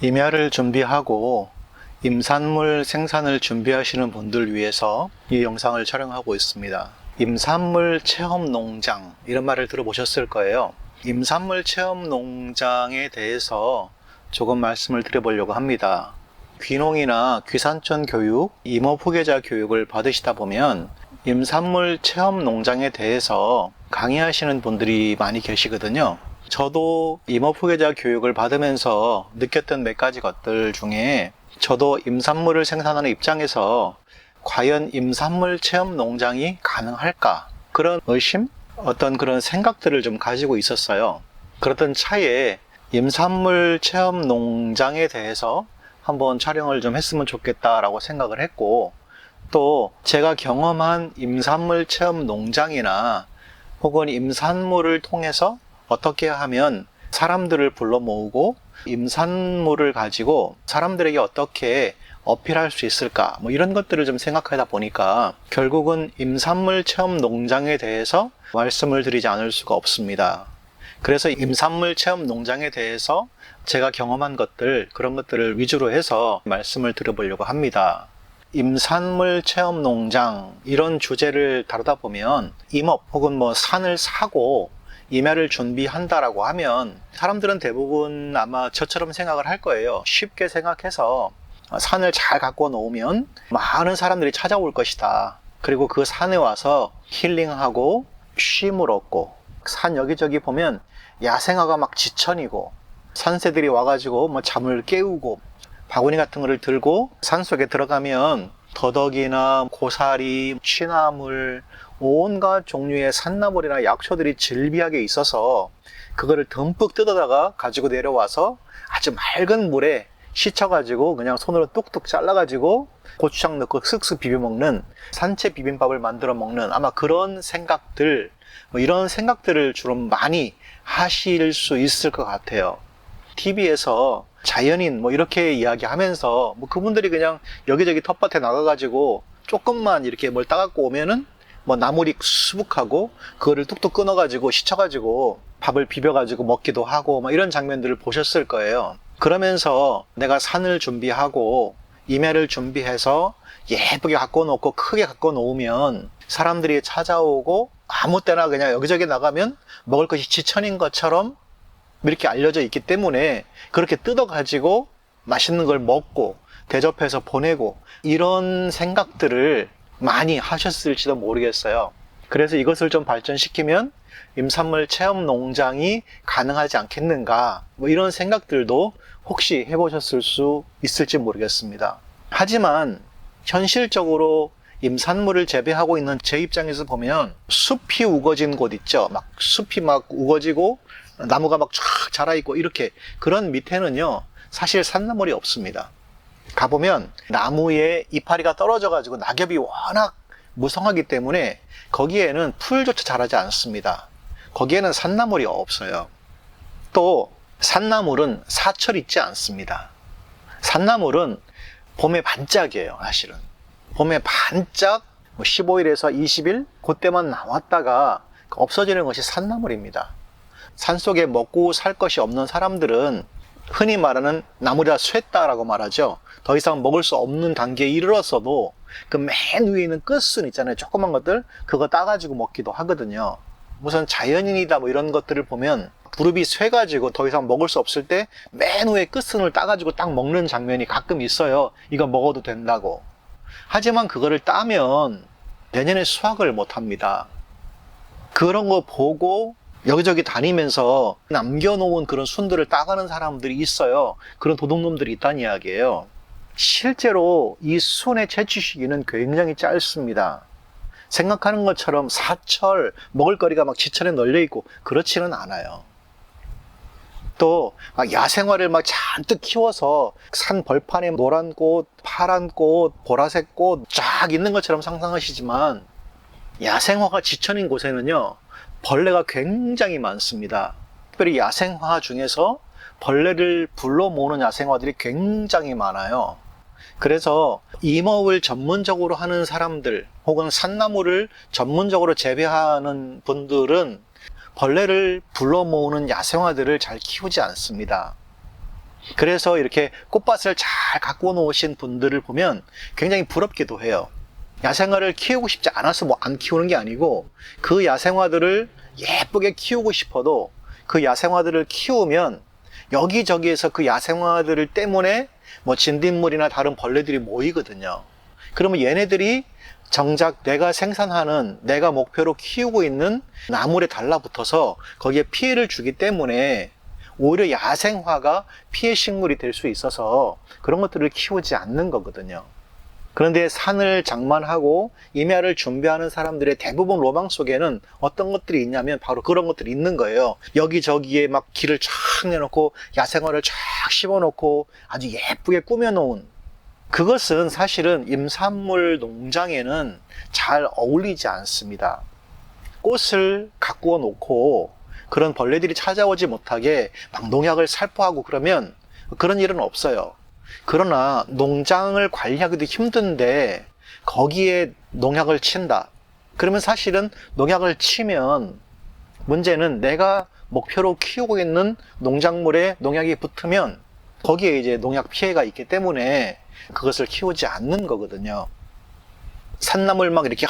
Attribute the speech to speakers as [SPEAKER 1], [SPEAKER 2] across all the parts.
[SPEAKER 1] 임야를 준비하고 임산물 생산을 준비하시는 분들 위해서 이 영상을 촬영하고 있습니다. 임산물 체험 농장, 이런 말을 들어보셨을 거예요. 임산물 체험 농장에 대해서 조금 말씀을 드려보려고 합니다. 귀농이나 귀산촌 교육, 임업 후계자 교육을 받으시다 보면 임산물 체험 농장에 대해서 강의하시는 분들이 많이 계시거든요. 저도 임업 후계자 교육을 받으면서 느꼈던 몇 가지 것들 중에, 저도 임산물을 생산하는 입장에서 과연 임산물 체험 농장이 가능할까? 그런 의심? 어떤 그런 생각들을 좀 가지고 있었어요. 그러던 차에 임산물 체험 농장에 대해서 한번 촬영을 좀 했으면 좋겠다라고 생각을 했고, 또 제가 경험한 임산물 체험 농장이나 혹은 임산물을 통해서 어떻게 하면 사람들을 불러 모으고 임산물을 가지고 사람들에게 어떻게 어필할 수 있을까, 이런 것들을 좀 생각하다 보니까 결국은 임산물 체험 농장에 대해서 말씀을 드리지 않을 수가 없습니다. 그래서 임산물 체험 농장에 대해서 제가 경험한 것들, 그런 것들을 위주로 해서 말씀을 드려보려고 합니다. 임산물 체험 농장, 이런 주제를 다루다 보면 임업 혹은 산을 사고 임야를 준비한다라고 하면 사람들은 대부분 아마 저처럼 생각을 할 거예요. 쉽게 생각해서 산을 잘 갖고 놓으면 많은 사람들이 찾아올 것이다. 그리고 그 산에 와서 힐링하고 쉼을 얻고, 산 여기저기 보면 야생화가 막 지천이고 산새들이 와가지고 잠을 깨우고, 바구니 같은 거를 들고 산속에 들어가면 더덕이나 고사리, 취나물, 온갖 종류의 산나물이나 약초들이 즐비하게 있어서 그거를 듬뿍 뜯어다가 가지고 내려와서 아주 맑은 물에 씻어가지고 그냥 손으로 뚝뚝 잘라가지고 고추장 넣고 쓱쓱 비벼 먹는, 산채 비빔밥을 만들어 먹는, 아마 그런 생각들, 이런 생각들을 주로 많이 하실 수 있을 것 같아요. TV에서 자연인 이렇게 이야기하면서 그분들이 그냥 여기저기 텃밭에 나가가지고 조금만 이렇게 뭘 따갖고 오면은 나물이 수북하고 그거를 뚝뚝 끊어가지고 씻어가지고 밥을 비벼가지고 먹기도 하고 이런 장면들을 보셨을 거예요. 그러면서 내가 산을 준비하고 임야를 준비해서 예쁘게 갖고 놓고 크게 갖고 놓으면 사람들이 찾아오고 아무 때나 그냥 여기저기 나가면 먹을 것이 지천인 것처럼 이렇게 알려져 있기 때문에 그렇게 뜯어가지고 맛있는 걸 먹고 대접해서 보내고, 이런 생각들을 많이 하셨을지도 모르겠어요. 그래서 이것을 좀 발전시키면 임산물 체험 농장이 가능하지 않겠는가, 이런 생각들도 혹시 해보셨을 수 있을지 모르겠습니다. 하지만 현실적으로 임산물을 재배하고 있는 제 입장에서 보면 숲이 우거진 곳 있죠. 숲이 우거지고 나무가 쫙 자라있고 이렇게, 그런 밑에는요 사실 산나물이 없습니다. 가보면 나무에 이파리가 떨어져 가지고 낙엽이 워낙 무성하기 때문에 거기에는 풀조차 자라지 않습니다. 거기에는 산나물이 없어요. 또 산나물은 사철 있지 않습니다. 산나물은 봄에 반짝이에요. 사실은 봄에 반짝 15일에서 20일 그때만 나왔다가 없어지는 것이 산나물입니다. 산속에 먹고 살 것이 없는 사람들은 흔히 말하는 나무가 쇠다라고 말하죠. 더 이상 먹을 수 없는 단계에 이르렀어도 그 맨 위에 있는 끝순 있잖아요. 조그만 것들, 그거 따가지고 먹기도 하거든요. 무슨 자연인이다 이런 것들을 보면 무릎이 쇠가지고 더 이상 먹을 수 없을 때 맨 위에 끝순을 따가지고 딱 먹는 장면이 가끔 있어요. 이거 먹어도 된다고. 하지만 그거를 따면 내년에 수확을 못 합니다. 그런 거 보고 여기저기 다니면서 남겨놓은 그런 순들을 따가는 사람들이 있어요. 그런 도둑놈들이 있다는 이야기예요. 실제로 이 순의 채취 시기는 굉장히 짧습니다. 생각하는 것처럼 사철, 먹을거리가 지천에 널려있고 그렇지는 않아요. 또 야생화를 잔뜩 키워서 산 벌판에 노란 꽃, 파란 꽃, 보라색 꽃 쫙 있는 것처럼 상상하시지만, 야생화가 지천인 곳에는요 벌레가 굉장히 많습니다. 특별히 야생화 중에서 벌레를 불러 모으는 야생화들이 굉장히 많아요. 그래서 임업을 전문적으로 하는 사람들 혹은 산나물을 전문적으로 재배하는 분들은 벌레를 불러 모으는 야생화들을 잘 키우지 않습니다. 그래서 이렇게 꽃밭을 잘 가꾸어 놓으신 분들을 보면 굉장히 부럽기도 해요. 야생화를 키우고 싶지 않아서 뭐 안 키우는 게 아니고, 그 야생화들을 예쁘게 키우고 싶어도 그 야생화들을 키우면 여기저기에서 그 야생화들 때문에 뭐 진딧물이나 다른 벌레들이 모이거든요. 그러면 얘네들이 정작 내가 생산하는, 내가 목표로 키우고 있는 나물에 달라붙어서 거기에 피해를 주기 때문에 오히려 야생화가 피해 식물이 될 수 있어서 그런 것들을 키우지 않는 거거든요. 그런데 산을 장만하고 임야를 준비하는 사람들의 대부분 로망 속에는 어떤 것들이 있냐면 바로 그런 것들이 있는 거예요. 여기저기에 막 길을 쫙 내놓고 야생화를 쫙 심어놓고 아주 예쁘게 꾸며놓은, 그것은 사실은 임산물 농장에는 잘 어울리지 않습니다. 꽃을 가꾸어 놓고 그런 벌레들이 찾아오지 못하게 막 농약을 살포하고 그러면 그런 일은 없어요. 그러나 농장을 관리하기도 힘든데 거기에 농약을 친다. 그러면 사실은 농약을 치면 문제는 내가 목표로 키우고 있는 농작물에 농약이 붙으면 거기에 이제 농약 피해가 있기 때문에 그것을 키우지 않는 거거든요. 산나물 막 이렇게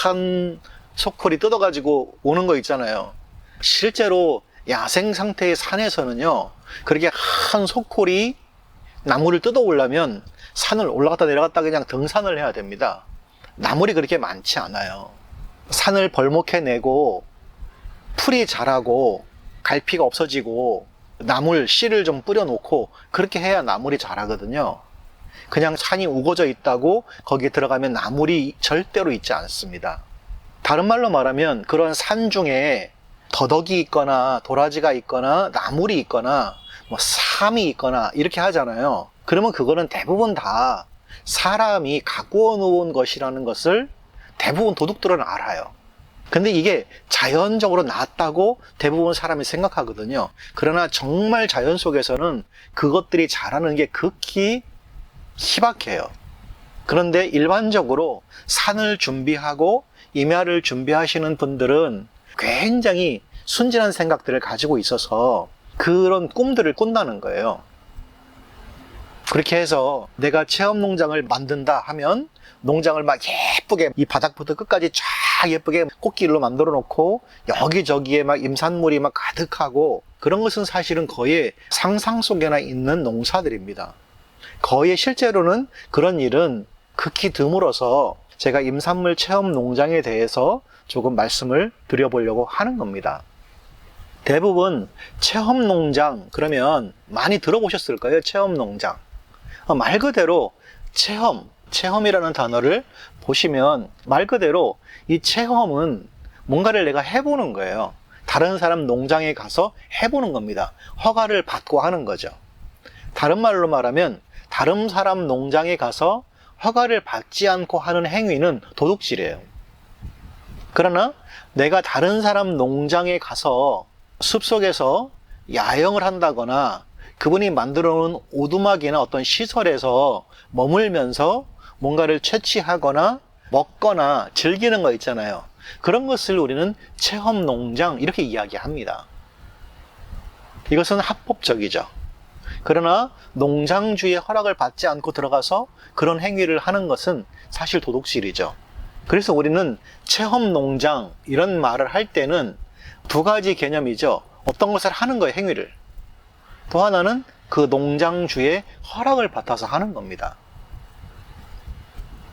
[SPEAKER 1] 한 소콜이 뜯어가지고 오는 거 있잖아요. 실제로 야생 상태의 산에서는요, 그렇게 한 소콜이 나무를 뜯어 오려면 산을 올라갔다 내려갔다 그냥 등산을 해야 됩니다. 나물이 그렇게 많지 않아요. 산을 벌목해내고 풀이 자라고 갈피가 없어지고 나물 씨를 좀 뿌려놓고 그렇게 해야 나물이 자라거든요. 그냥 산이 우거져 있다고 거기에 들어가면 나물이 절대로 있지 않습니다. 다른 말로 말하면 그런 산 중에 더덕이 있거나 도라지가 있거나 나물이 있거나 뭐 삼이 있거나 이렇게 하잖아요. 그러면 그거는 대부분 다 사람이 가꾸어 놓은 것이라는 것을 대부분 도둑들은 알아요. 근데 이게 자연적으로 낫다고 대부분 사람이 생각하거든요. 그러나 정말 자연 속에서는 그것들이 자라는 게 극히 희박해요. 그런데 일반적으로 산을 준비하고 임야를 준비하시는 분들은 굉장히 순진한 생각들을 가지고 있어서 그런 꿈들을 꾼다는 거예요. 그렇게 해서 내가 체험 농장을 만든다 하면 농장을 막 예쁘게 이 바닥부터 끝까지 쫙 예쁘게 꽃길로 만들어 놓고 여기저기에 막 임산물이 막 가득하고, 그런 것은 사실은 거의 상상 속에나 있는 농사들입니다. 거의 실제로는 그런 일은 극히 드물어서 제가 임산물 체험 농장에 대해서 조금 말씀을 드려보려고 하는 겁니다. 대부분 체험 농장 그러면 많이 들어보셨을 거예요. 체험 농장. 말 그대로 체험이라는 단어를 보시면 말 그대로 이 체험은 뭔가를 내가 해보는 거예요. 다른 사람 농장에 가서 해보는 겁니다. 허가를 받고 하는 거죠. 다른 말로 말하면 다른 사람 농장에 가서 허가를 받지 않고 하는 행위는 도둑질이에요. 그러나 내가 다른 사람 농장에 가서 숲속에서 야영을 한다거나 그분이 만들어 놓은 오두막이나 어떤 시설에서 머물면서 뭔가를 채취하거나 먹거나 즐기는 거 있잖아요. 그런 것을 우리는 체험 농장 이렇게 이야기합니다. 이것은 합법적이죠. 그러나 농장주의 허락을 받지 않고 들어가서 그런 행위를 하는 것은 사실 도둑질이죠. 그래서 우리는 체험 농장 이런 말을 할 때는 두 가지 개념이죠. 어떤 것을 하는 거예요, 행위를. 또 하나는 그 농장주의 허락을 받아서 하는 겁니다.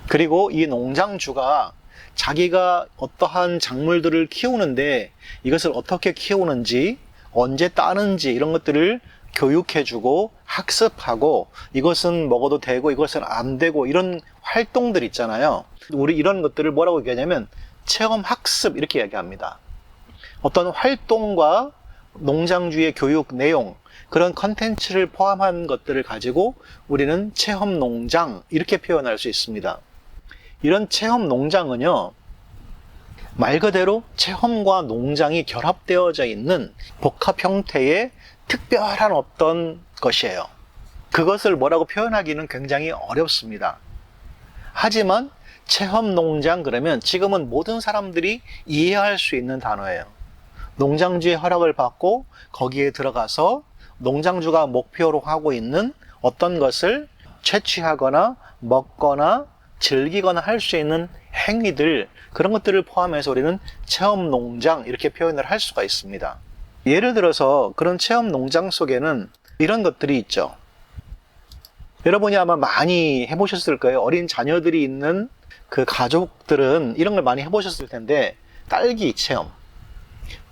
[SPEAKER 1] 그리고 이 농장주가 자기가 어떠한 작물들을 키우는데 이것을 어떻게 키우는지, 언제 따는지 이런 것들을 교육해주고 학습하고 이것은 먹어도 되고 이것은 안 되고 이런 활동들 있잖아요. 우리 이런 것들을 뭐라고 얘기하냐면 체험학습 이렇게 이야기합니다. 어떤 활동과 농장주의 교육 내용, 그런 컨텐츠를 포함한 것들을 가지고 우리는 체험 농장 이렇게 표현할 수 있습니다. 이런 체험 농장은요, 말 그대로 체험과 농장이 결합되어져 있는 복합 형태의 특별한 어떤 것이에요. 그것을 뭐라고 표현하기는 굉장히 어렵습니다. 하지만 체험 농장 그러면 지금은 모든 사람들이 이해할 수 있는 단어예요. 농장주의 허락을 받고 거기에 들어가서 농장주가 목표로 하고 있는 어떤 것을 채취하거나 먹거나 즐기거나 할 수 있는 행위들, 그런 것들을 포함해서 우리는 체험 농장 이렇게 표현을 할 수가 있습니다. 예를 들어서 그런 체험 농장 속에는 이런 것들이 있죠. 여러분이 아마 많이 해보셨을 거예요. 어린 자녀들이 있는 그 가족들은 이런 걸 많이 해보셨을 텐데, 딸기 체험,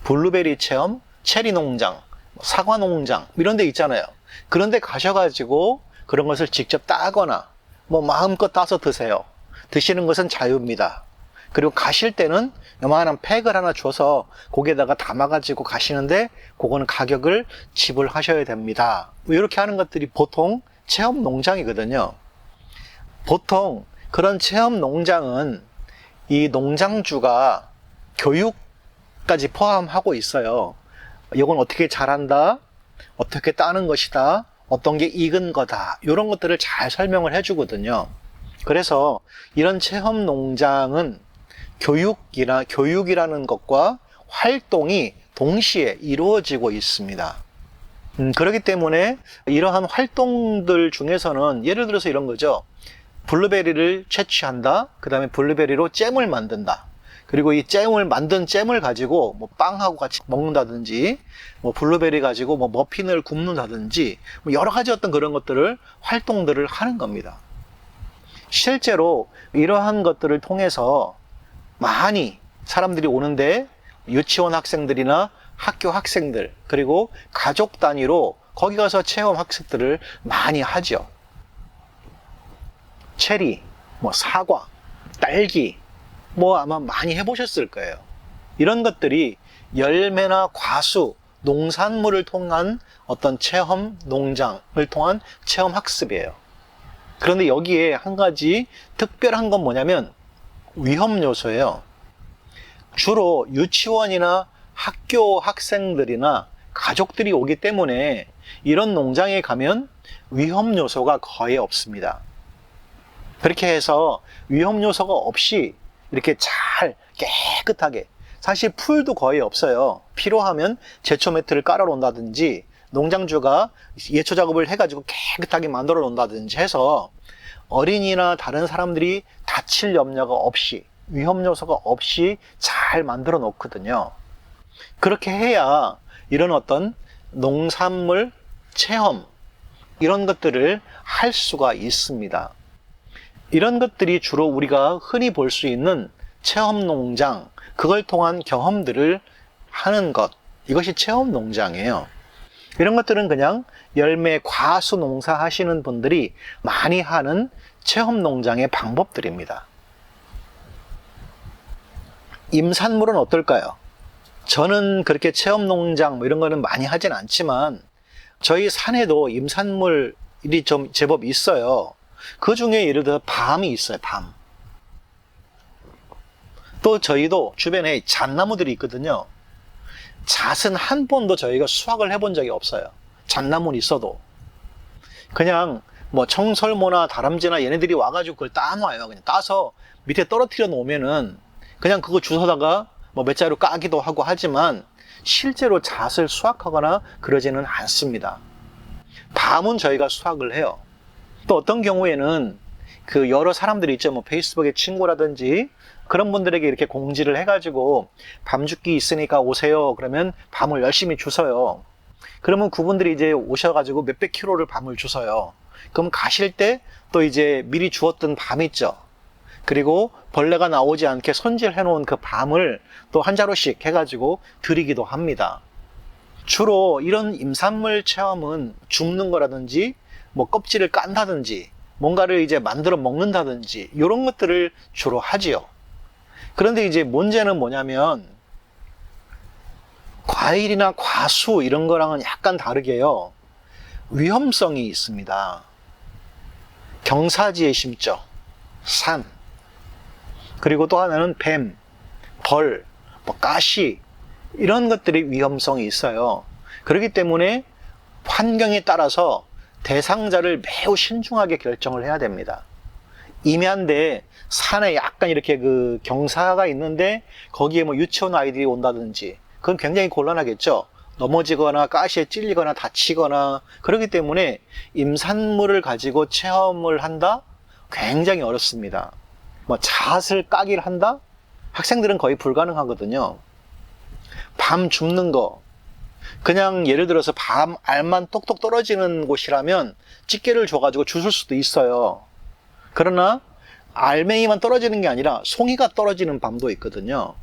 [SPEAKER 1] 블루베리 체험, 체리 농장, 사과 농장 이런 데 있잖아요. 그런 데 가셔가지고 그런 것을 직접 따거나 뭐 마음껏 따서 드세요. 드시는 것은 자유입니다. 그리고 가실 때는 요만한 팩을 하나 줘서 거기에다가 담아가지고 가시는데 그거는 가격을 지불하셔야 됩니다. 이렇게 하는 것들이 보통 체험 농장이거든요. 보통 그런 체험 농장은 이 농장주가 교육까지 포함하고 있어요. 이건 어떻게 자란다, 어떻게 따는 것이다, 어떤 게 익은 거다, 이런 것들을 잘 설명을 해주거든요. 그래서 이런 체험 농장은 교육이라는 것과 활동이 동시에 이루어지고 있습니다. 그렇기 때문에 이러한 활동들 중에서는 예를 들어서 이런 거죠. 블루베리를 채취한다. 그 다음에 블루베리로 잼을 만든다. 그리고 이 만든 잼을 가지고 뭐 빵하고 같이 먹는다든지, 뭐 블루베리 가지고 뭐 머핀을 굽는다든지, 뭐 여러 가지 어떤 그런 활동들을 하는 겁니다. 실제로 이러한 것들을 통해서 많이 사람들이 오는데 유치원 학생들이나 학교 학생들, 그리고 가족 단위로 거기 가서 체험 학습들을 많이 하죠. 체리, 뭐 사과, 딸기, 뭐 아마 많이 해보셨을 거예요. 이런 것들이 열매나 과수, 농산물을 통한 어떤 체험 농장을 통한 체험 학습이에요. 그런데 여기에 한 가지 특별한 건 뭐냐면 위험 요소예요. 주로 유치원이나 학교 학생들이나 가족들이 오기 때문에 이런 농장에 가면 위험 요소가 거의 없습니다. 그렇게 해서 위험 요소가 없이 이렇게 잘 깨끗하게, 사실 풀도 거의 없어요. 필요하면 제초 매트를 깔아 놓는다든지 농장주가 예초 작업을 해가지고 깨끗하게 만들어 놓는다든지 해서 어린이나 다른 사람들이 다칠 염려가 없이, 위험 요소가 없이 잘 만들어 놓거든요. 그렇게 해야 이런 어떤 농산물 체험, 이런 것들을 할 수가 있습니다. 이런 것들이 주로 우리가 흔히 볼 수 있는 체험 농장, 그걸 통한 경험들을 하는 것, 이것이 체험 농장이에요. 이런 것들은 그냥 열매 과수 농사 하시는 분들이 많이 하는 체험 농장의 방법들입니다. 임산물은 어떨까요? 저는 그렇게 체험 농장 뭐 이런 거는 많이 하진 않지만 저희 산에도 임산물이 좀 제법 있어요. 그 중에 예를 들어 밤이 있어요. 밤. 또 저희도 주변에 잣나무들이 있거든요. 잣은 한 번도 저희가 수확을 해본 적이 없어요. 잣나무는 있어도. 그냥 뭐 청설모나 다람쥐나 얘네들이 와가지고 그걸 따놔요. 그냥 따서 밑에 떨어뜨려 놓으면은 그냥 그거 주워다가 뭐 몇 자루 까기도 하고 하지만 실제로 잣을 수확하거나 그러지는 않습니다. 밤은 저희가 수확을 해요. 또 어떤 경우에는 그 여러 사람들이 있죠. 뭐 페이스북에 친구라든지 그런 분들에게 이렇게 공지를 해가지고 밤 죽기 있으니까 오세요. 그러면 밤을 열심히 주워요. 그러면 그분들이 이제 오셔가지고 몇백 킬로를 밤을 주워요. 그럼 가실 때 또 이제 미리 주웠던 밤 있죠. 그리고 벌레가 나오지 않게 손질해 놓은 그 밤을 또 한 자루씩 해가지고 드리기도 합니다. 주로 이런 임산물 체험은 줍는 거라든지 뭐 껍질을 깐다든지 뭔가를 이제 만들어 먹는다든지 이런 것들을 주로 하지요. 그런데 이제 문제는 뭐냐면 과일이나 과수 이런 거랑은 약간 다르게요. 위험성이 있습니다. 경사지에 심죠. 산. 그리고 또 하나는 뱀, 벌, 뭐 가시 이런 것들이 위험성이 있어요. 그렇기 때문에 환경에 따라서 대상자를 매우 신중하게 결정을 해야 됩니다. 임야인데 산에 약간 이렇게 그 경사가 있는데 거기에 뭐 유치원 아이들이 온다든지 그건 굉장히 곤란하겠죠. 넘어지거나 가시에 찔리거나 다치거나 그렇기 때문에 임산물을 가지고 체험을 한다? 굉장히 어렵습니다. 뭐 잣을 까기를 한다? 학생들은 거의 불가능하거든요. 밤 줍는 거, 그냥 예를 들어서 밤 알만 똑똑 떨어지는 곳이라면 집게를 줘가지고 주술 수도 있어요. 그러나 알맹이만 떨어지는 게 아니라 송이가 떨어지는 밤도 있거든요.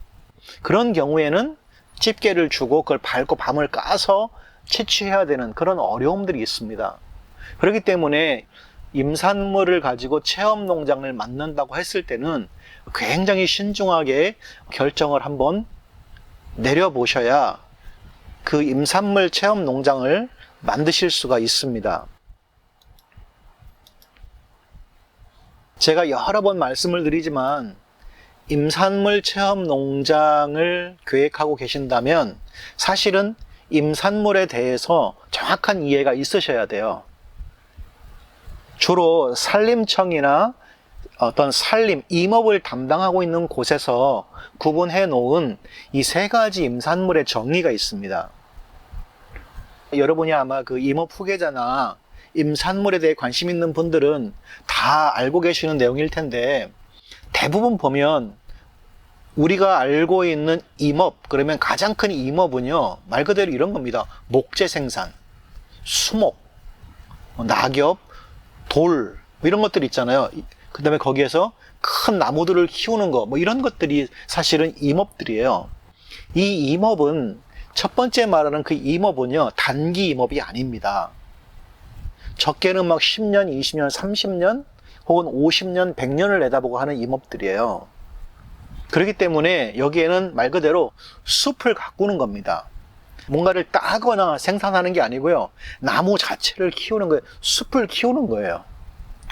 [SPEAKER 1] 그런 경우에는 집게를 주고 그걸 밟고 밤을 까서 채취해야 되는 그런 어려움들이 있습니다. 그렇기 때문에 임산물을 가지고 체험 농장을 만든다고 했을 때는 굉장히 신중하게 결정을 한번 내려보셔야 그 임산물 체험 농장을 만드실 수가 있습니다. 제가 여러 번 말씀을 드리지만 임산물 체험 농장을 계획하고 계신다면 사실은 임산물에 대해서 정확한 이해가 있으셔야 돼요. 주로 산림청이나 어떤 산림, 임업을 담당하고 있는 곳에서 구분해 놓은 이 세 가지 임산물의 정의가 있습니다. 여러분이 아마 그 임업 후계자나 임산물에 대해 관심 있는 분들은 다 알고 계시는 내용일 텐데, 대부분 보면 우리가 알고 있는 임업, 그러면 가장 큰 임업은요, 말 그대로 이런 겁니다. 목재 생산, 수목, 낙엽, 돌, 이런 것들 있잖아요. 그 다음에 거기에서 큰 나무들을 키우는 거, 뭐 이런 것들이 사실은 임업들이에요. 이 임업은, 첫 번째 말하는 그 임업은요, 단기 임업이 아닙니다. 적게는 막 10년, 20년, 30년, 혹은 50년, 100년을 내다보고 하는 임업들이에요. 그렇기 때문에 여기에는 말 그대로 숲을 가꾸는 겁니다. 뭔가를 따거나 생산하는 게 아니고요. 나무 자체를 키우는 거예요. 숲을 키우는 거예요.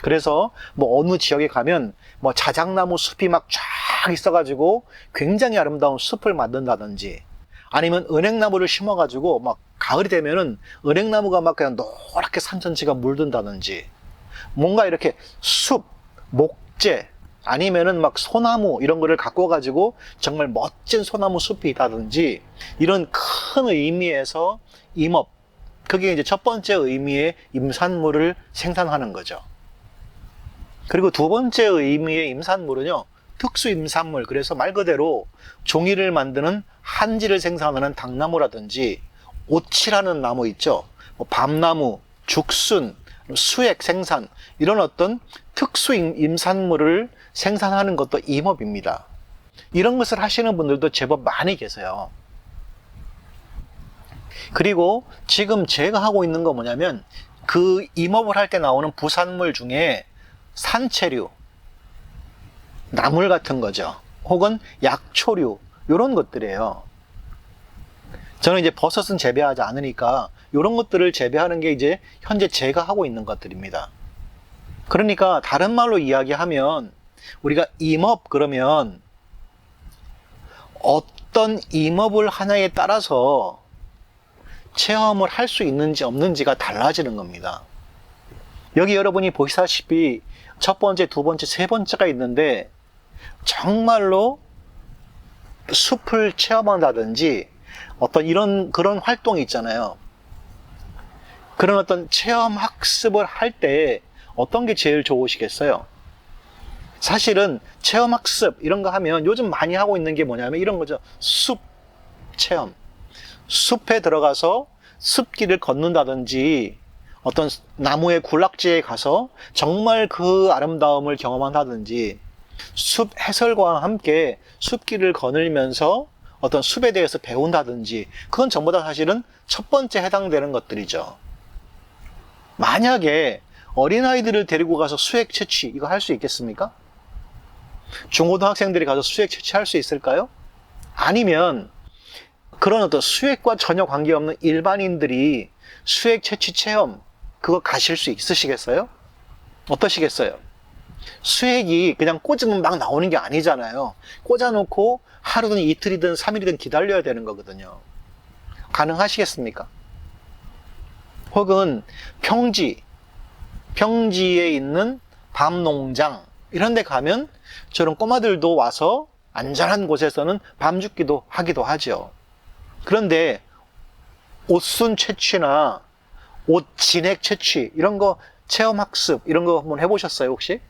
[SPEAKER 1] 그래서 뭐 어느 지역에 가면 뭐 자작나무 숲이 막 쫙 있어가지고 굉장히 아름다운 숲을 만든다든지, 아니면 은행나무를 심어가지고 막 가을이 되면은 은행나무가 막 그냥 노랗게 산 전체가 물든다든지, 뭔가 이렇게 숲, 목재, 아니면은 막 소나무 이런 거를 갖고 가지고 정말 멋진 소나무 숲이 있다든지, 이런 큰 의미에서 임업, 그게 이제 첫 번째 의미의 임산물을 생산하는 거죠. 그리고 두 번째 의미의 임산물은요, 특수 임산물, 그래서 말 그대로 종이를 만드는 한지를 생산하는 당나무라든지 오치라는 나무 있죠. 밤나무, 죽순, 수액 생산, 이런 어떤 특수 임산물을 생산하는 것도 임업입니다. 이런 것을 하시는 분들도 제법 많이 계세요. 그리고 지금 제가 하고 있는 거 뭐냐면, 그 임업을 할 때 나오는 부산물 중에 산채류, 나물 같은 거죠. 혹은 약초류, 이런 것들이에요. 저는 이제 버섯은 재배하지 않으니까 이런 것들을 재배하는 게 이제 현재 제가 하고 있는 것들입니다. 그러니까 다른 말로 이야기하면, 우리가 임업 그러면 어떤 임업을 하냐에 따라서 체험을 할 수 있는지 없는지가 달라지는 겁니다. 여기 여러분이 보시다시피 첫 번째, 두 번째, 세 번째가 있는데, 정말로 숲을 체험한다든지 어떤 그런 활동이 있잖아요. 그런 어떤 체험 학습을 할 때 어떤 게 제일 좋으시겠어요? 사실은 체험 학습 이런 거 하면 요즘 많이 하고 있는 게 뭐냐면 이런 거죠. 숲 체험. 숲에 들어가서 숲길을 걷는다든지, 어떤 나무의 군락지에 가서 정말 그 아름다움을 경험한다든지, 숲 해설과와 함께 숲길을 거닐면서 어떤 숲에 대해서 배운다든지, 그건 전부 다 사실은 첫 번째 해당되는 것들이죠. 만약에 어린아이들을 데리고 가서 수액 채취 이거 할 수 있겠습니까? 중고등학생들이 가서 수액 채취할 수 있을까요? 아니면 그런 어떤 수액과 전혀 관계없는 일반인들이 수액 채취 체험 그거 가실 수 있으시겠어요? 어떠시겠어요? 수액이 그냥 꽂으면 막 나오는 게 아니잖아요. 꽂아놓고 하루든 이틀이든 3일이든 기다려야 되는 거거든요. 가능하시겠습니까? 혹은 평지에 있는 밤농장 이런 데 가면 저런 꼬마들도 와서 안전한 곳에서는 밤 죽기도 하기도 하죠. 그런데 옷순 채취나 옷 진액 채취 이런 거 체험학습 이런 거 한번 해보셨어요 혹시?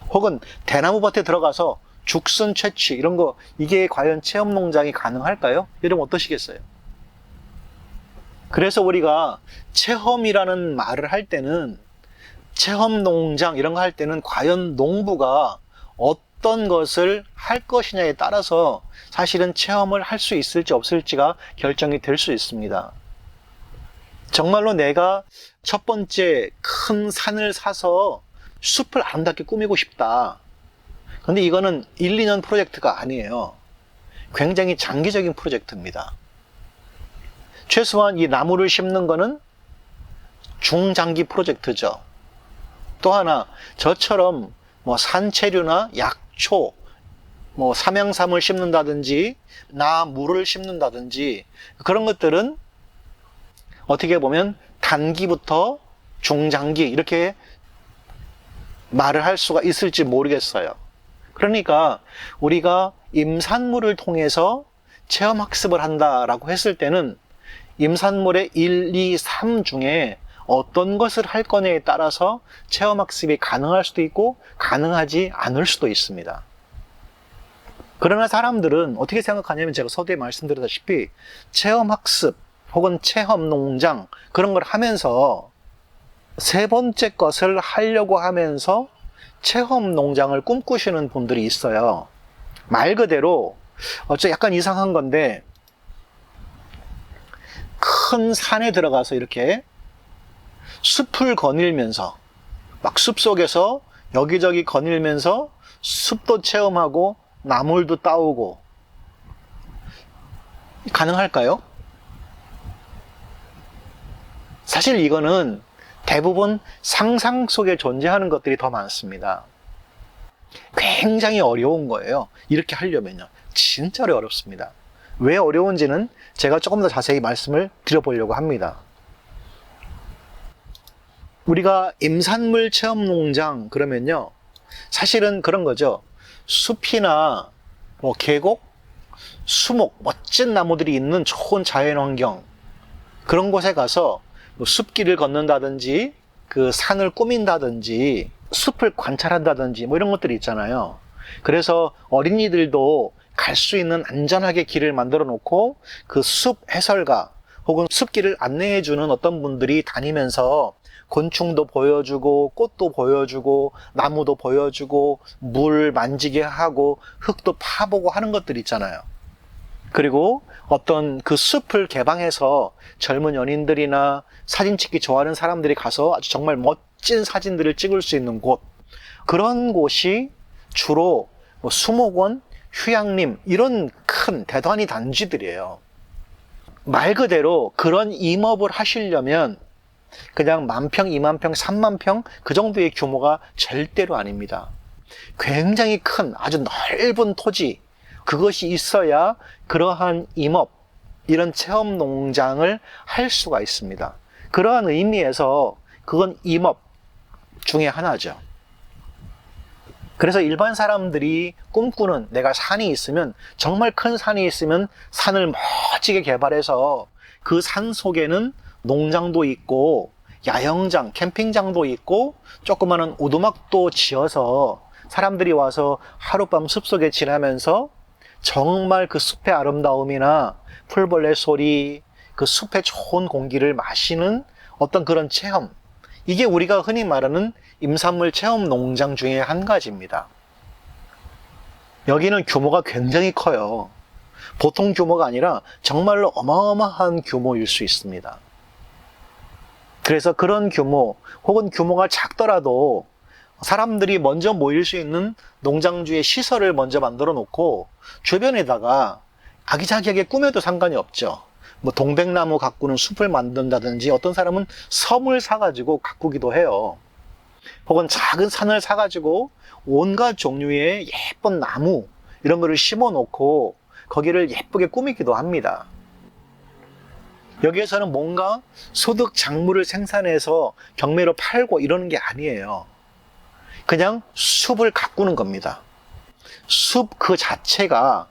[SPEAKER 1] 혹은 대나무 밭에 들어가서 죽순 채취 이런 거 이게 과연 체험 농장이 가능할까요? 여러분 어떠시겠어요? 그래서 우리가 체험이라는 말을 할 때는 체험 농장 이런 거 할 때는 과연 농부가 어떤 것을 할 것이냐에 따라서 사실은 체험을 할 수 있을지 없을지가 결정이 될 수 있습니다. 정말로 내가 첫 번째 큰 산을 사서 숲을 아름답게 꾸미고 싶다. 근데 이거는 1, 2년 프로젝트가 아니에요. 굉장히 장기적인 프로젝트입니다. 최소한 이 나무를 심는 거는 중장기 프로젝트죠. 또 하나, 저처럼 뭐 산채류나 약초, 뭐 삼양삼을 심는다든지, 나무를 심는다든지, 그런 것들은 어떻게 보면 단기부터 중장기, 이렇게 말을 할 수가 있을지 모르겠어요. 그러니까 우리가 임산물을 통해서 체험학습을 한다라고 했을 때는 임산물의 1, 2, 3 중에 어떤 것을 할 거냐에 따라서 체험학습이 가능할 수도 있고 가능하지 않을 수도 있습니다. 그러나 사람들은 어떻게 생각하냐면 제가 서두에 말씀드렸다시피 체험학습 혹은 체험농장 그런 걸 하면서 세 번째 것을 하려고 하면서 체험농장을 꿈꾸시는 분들이 있어요. 말 그대로 약간 이상한 건데 큰 산에 들어가서 이렇게 숲을 거닐면서 막 숲속에서 여기저기 거닐면서 숲도 체험하고 나물도 따오고 가능할까요? 사실 이거는 대부분 상상 속에 존재하는 것들이 더 많습니다. 굉장히 어려운 거예요. 이렇게 하려면요. 진짜로 어렵습니다. 왜 어려운지는 제가 조금 더 자세히 말씀을 드려보려고 합니다. 우리가 임산물 체험 농장 그러면요. 사실은 그런 거죠. 숲이나 뭐 계곡, 수목, 멋진 나무들이 있는 좋은 자연환경 그런 곳에 가서 뭐 숲길을 걷는다든지 그 산을 꾸민다든지 숲을 관찰한다든지 뭐 이런 것들이 있잖아요. 그래서 어린이들도 갈 수 있는 안전하게 길을 만들어 놓고 그 숲 해설가 혹은 숲길을 안내해 주는 어떤 분들이 다니면서 곤충도 보여주고 꽃도 보여주고 나무도 보여주고 물 만지게 하고 흙도 파보고 하는 것들 있잖아요. 그리고 어떤 그 숲을 개방해서 젊은 연인들이나 사진 찍기 좋아하는 사람들이 가서 아주 정말 멋진 사진들을 찍을 수 있는 곳, 그런 곳이 주로 뭐 수목원, 휴양림 이런 큰 대단히 단지들이에요. 말 그대로 그런 임업을 하시려면 그냥 10,000평, 20,000평, 30,000평 그 정도의 규모가 절대로 아닙니다. 굉장히 큰 아주 넓은 토지, 그것이 있어야 그러한 임업, 이런 체험 농장을 할 수가 있습니다. 그러한 의미에서 그건 임업 중에 하나죠. 그래서 일반 사람들이 꿈꾸는 내가 산이 있으면 정말 큰 산이 있으면 산을 멋지게 개발해서 그 산 속에는 농장도 있고 야영장, 캠핑장도 있고 조그마한 오두막도 지어서 사람들이 와서 하룻밤 숲속에 지나면서 정말 그 숲의 아름다움이나 풀벌레 소리, 그 숲의 좋은 공기를 마시는 어떤 그런 체험, 이게 우리가 흔히 말하는 임산물 체험 농장 중에 한 가지입니다. 여기는 규모가 굉장히 커요. 보통 규모가 아니라 정말로 어마어마한 규모일 수 있습니다. 그래서 그런 규모 혹은 규모가 작더라도 사람들이 먼저 모일 수 있는 농장주의 시설을 먼저 만들어 놓고 주변에다가 아기자기하게 꾸며도 상관이 없죠. 뭐 동백나무 가꾸는 숲을 만든다든지 어떤 사람은 섬을 사가지고 가꾸기도 해요. 혹은 작은 산을 사가지고 온갖 종류의 예쁜 나무 이런 거를 심어 놓고 거기를 예쁘게 꾸미기도 합니다. 여기에서는 뭔가 소득 작물을 생산해서 경매로 팔고 이러는 게 아니에요. 그냥 숲을 가꾸는 겁니다. 숲 그 자체가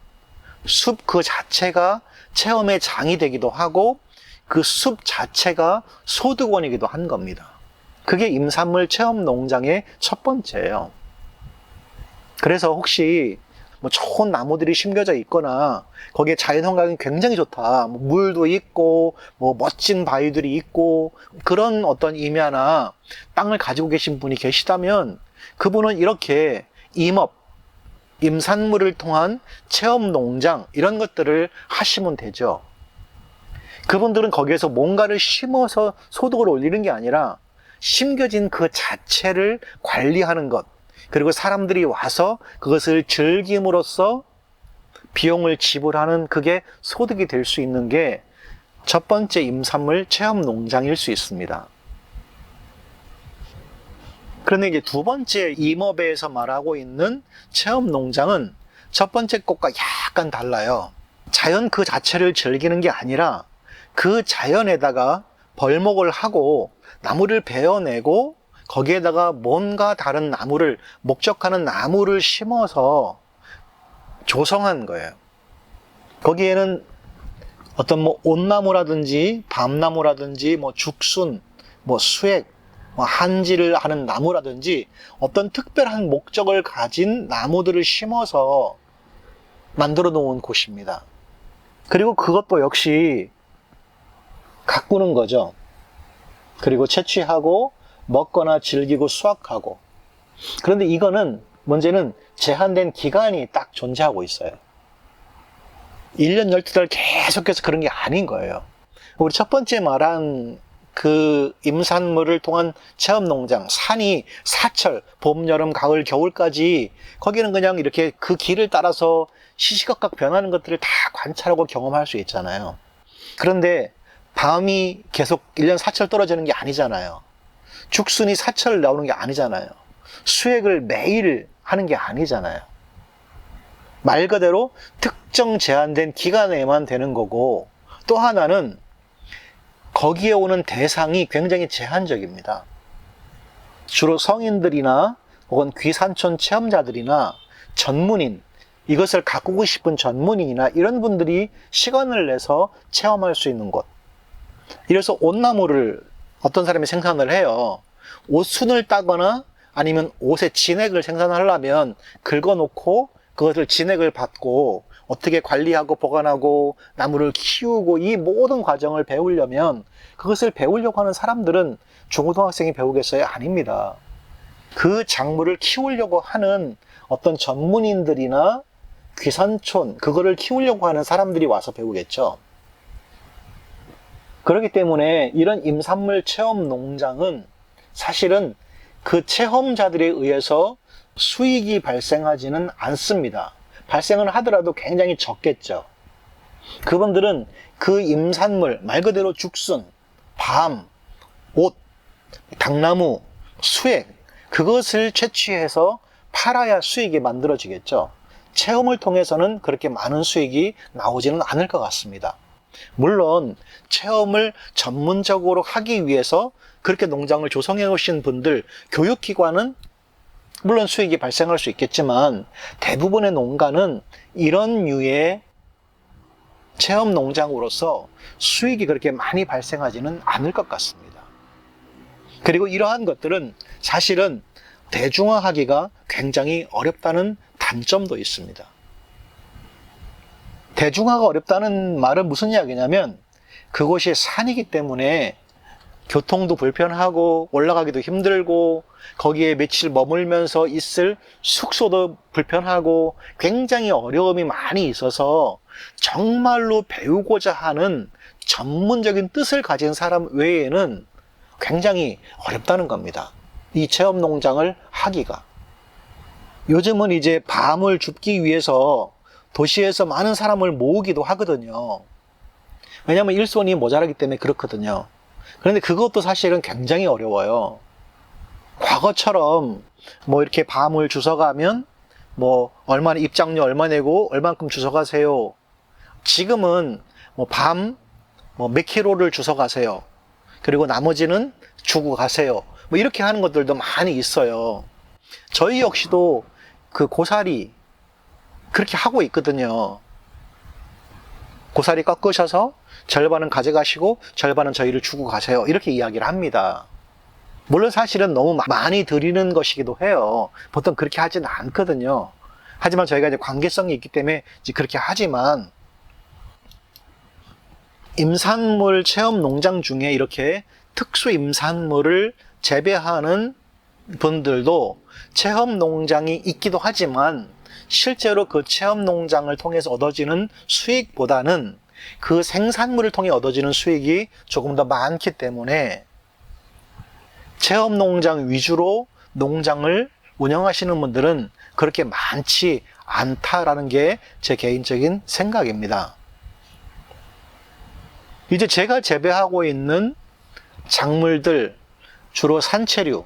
[SPEAKER 1] 체험의 장이 되기도 하고 그 숲 자체가 소득원이기도 한 겁니다. 그게 임산물 체험 농장의 첫 번째예요. 그래서 혹시 뭐 좋은 나무들이 심겨져 있거나 거기에 자연환경이 굉장히 좋다, 뭐 물도 있고 뭐 멋진 바위들이 있고 그런 어떤 임야나 땅을 가지고 계신 분이 계시다면 그분은 이렇게 임업, 임산물을 통한 체험 농장 이런 것들을 하시면 되죠. 그분들은 거기에서 뭔가를 심어서 소득을 올리는 게 아니라 심겨진 그 자체를 관리하는 것, 그리고 사람들이 와서 그것을 즐김으로써 비용을 지불하는, 그게 소득이 될 수 있는 게 첫 번째 임산물 체험 농장일 수 있습니다. 그런데 이제 두 번째 임업에서 말하고 있는 체험 농장은 첫 번째 것과 약간 달라요. 자연 그 자체를 즐기는 게 아니라 그 자연에다가 벌목을 하고 나무를 베어내고 거기에다가 뭔가 다른 나무를, 목적하는 나무를 심어서 조성한 거예요. 거기에는 어떤 뭐 온나무라든지 밤나무라든지 뭐 죽순, 뭐 수액, 뭐 한지를 하는 나무라든지 어떤 특별한 목적을 가진 나무들을 심어서 만들어 놓은 곳입니다. 그리고 그것도 역시 가꾸는 거죠. 그리고 채취하고 먹거나 즐기고 수확하고. 그런데 이거는 문제는 제한된 기간이 딱 존재하고 있어요. 1년 12달 계속해서 그런 게 아닌 거예요. 우리 첫 번째 말한 그 임산물을 통한 체험농장, 산이 사철, 봄, 여름, 가을, 겨울까지 거기는 그냥 이렇게 그 길을 따라서 시시각각 변하는 것들을 다 관찰하고 경험할 수 있잖아요. 그런데 밤이 계속 1년 사철 떨어지는 게 아니잖아요. 죽순이 사철 나오는 게 아니잖아요. 수액을 매일 하는 게 아니잖아요. 말 그대로 특정 제한된 기간에만 되는 거고, 또 하나는 거기에 오는 대상이 굉장히 제한적입니다. 주로 성인들이나 혹은 귀산촌 체험자들이나 전문인, 이것을 가꾸고 싶은 전문인이나 이런 분들이 시간을 내서 체험할 수 있는 곳. 이래서 옷나무를 어떤 사람이 생산을 해요. 옷순을 따거나 아니면 옷의 진액을 생산하려면 긁어놓고 그것을 진액을 받고 어떻게 관리하고 보관하고 나무를 키우고 이 모든 과정을 배우려면, 그것을 배우려고 하는 사람들은 중고등학생이 배우겠어요? 아닙니다. 그 작물을 키우려고 하는 어떤 전문인들이나 귀산촌, 그거를 키우려고 하는 사람들이 와서 배우겠죠. 그렇기 때문에 이런 임산물 체험 농장은 사실은 그 체험자들에 의해서 수익이 발생하지는 않습니다. 발생을 하더라도 굉장히 적겠죠. 그분들은 그 임산물, 말 그대로 죽순, 밤, 옷, 당나무, 수액, 그것을 채취해서 팔아야 수익이 만들어지겠죠. 체험을 통해서는 그렇게 많은 수익이 나오지는 않을 것 같습니다. 물론 체험을 전문적으로 하기 위해서 그렇게 농장을 조성해 오신 분들, 교육기관은 물론 수익이 발생할 수 있겠지만 대부분의 농가는 이런 류의 체험 농장으로서 수익이 그렇게 많이 발생하지는 않을 것 같습니다. 그리고 이러한 것들은 사실은 대중화하기가 굉장히 어렵다는 단점도 있습니다. 대중화가 어렵다는 말은 무슨 이야기냐면, 그곳이 산이기 때문에 교통도 불편하고 올라가기도 힘들고 거기에 며칠 머물면서 있을 숙소도 불편하고 굉장히 어려움이 많이 있어서 정말로 배우고자 하는 전문적인 뜻을 가진 사람 외에는 굉장히 어렵다는 겁니다. 이 체험 농장을 하기가. 요즘은 이제 밤을 줍기 위해서 도시에서 많은 사람을 모으기도 하거든요. 왜냐하면 일손이 모자라기 때문에 그렇거든요. 그런데 그것도 사실은 굉장히 어려워요. 과거처럼 뭐 이렇게 밤을 주워가면 뭐 얼마나 입장료 얼마 내고 얼만큼 주워가세요. 지금은 뭐 밤 뭐 몇 킬로를 주워가세요. 그리고 나머지는 주고 가세요. 뭐 이렇게 하는 것들도 많이 있어요. 저희 역시도 그 고사리 그렇게 하고 있거든요. 고사리 꺾으셔서 절반은 가져가시고 절반은 저희를 주고 가세요. 이렇게 이야기를 합니다. 물론 사실은 너무 많이 드리는 것이기도 해요. 보통 그렇게 하지는 않거든요. 하지만 저희가 이제 관계성이 있기 때문에 이제 그렇게 하지만, 임산물 체험 농장 중에 이렇게 특수 임산물을 재배하는 분들도 체험 농장이 있기도 하지만, 실제로 그 체험 농장을 통해서 얻어지는 수익보다는 그 생산물을 통해 얻어지는 수익이 조금 더 많기 때문에 체험 농장 위주로 농장을 운영하시는 분들은 그렇게 많지 않다라는 게 제 개인적인 생각입니다. 이제 제가 재배하고 있는 작물들, 주로 산채류,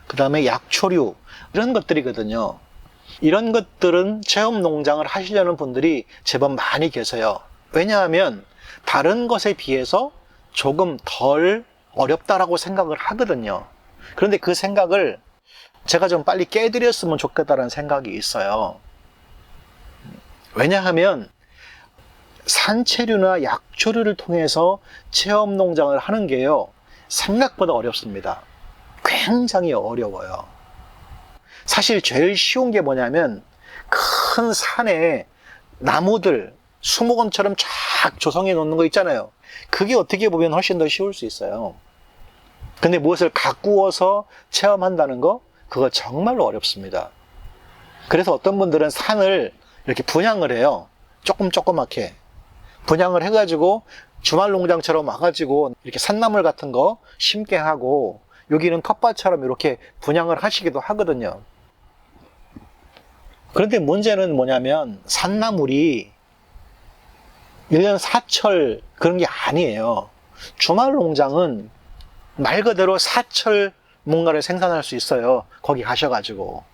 [SPEAKER 1] 그 다음에 약초류, 이런 것들이거든요. 이런 것들은 체험 농장을 하시려는 분들이 제법 많이 계세요. 왜냐하면 다른 것에 비해서 조금 덜 어렵다라고 생각을 하거든요. 그런데 그 생각을 제가 좀 빨리 깨드렸으면 좋겠다는 생각이 있어요. 왜냐하면 산채류나 약초류를 통해서 체험 농장을 하는 게요, 생각보다 어렵습니다. 굉장히 어려워요. 사실 제일 쉬운 게 뭐냐면, 큰 산에 나무들 수목원처럼 쫙 조성해 놓는 거 있잖아요. 그게 어떻게 보면 훨씬 더 쉬울 수 있어요. 근데 무엇을 가꾸어서 체험한다는 거, 그거 정말로 어렵습니다. 그래서 어떤 분들은 산을 이렇게 분양을 해요. 조그맣게 분양을 해가지고 주말 농장처럼 와가지고 이렇게 산나물 같은 거 심게 하고, 여기는 텃밭처럼 이렇게 분양을 하시기도 하거든요. 그런데 문제는 뭐냐면, 산나물이 1년 사철 그런 게 아니에요. 주말 농장은 말 그대로 사철 뭔가를 생산할 수 있어요. 거기 가셔가지고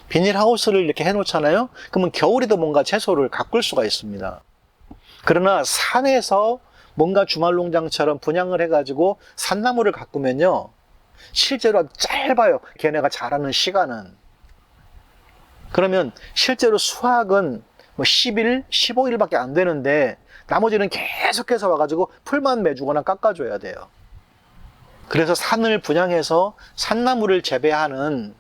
[SPEAKER 1] 비닐하우스를 이렇게 해놓잖아요. 그러면 겨울에도 뭔가 채소를 가꿀 수가 있습니다. 그러나 산에서 뭔가 주말 농장처럼 분양을 해가지고 산나물을 가꾸면요, 실제로 짧아요. 걔네가 자라는 시간은. 그러면 실제로 수확은 뭐 10일, 15일밖에 안 되는데, 나머지는 계속해서 와가지고 풀만 매주거나 깎아줘야 돼요. 그래서 산을 분양해서 산나물을 재배하는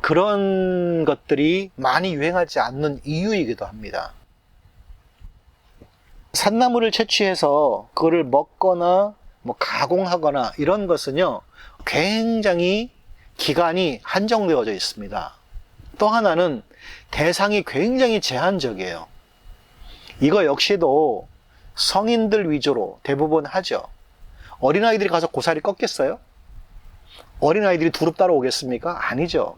[SPEAKER 1] 그런 것들이 많이 유행하지 않는 이유이기도 합니다. 산나물을 채취해서 그거를 먹거나 뭐 가공하거나 이런 것은요, 굉장히 기간이 한정되어져 있습니다. 또 하나는 대상이 굉장히 제한적이에요. 이거 역시도 성인들 위주로 대부분 하죠. 어린아이들이 가서 고사리 꺾겠어요? 어린아이들이 두릅 따러 오겠습니까? 아니죠.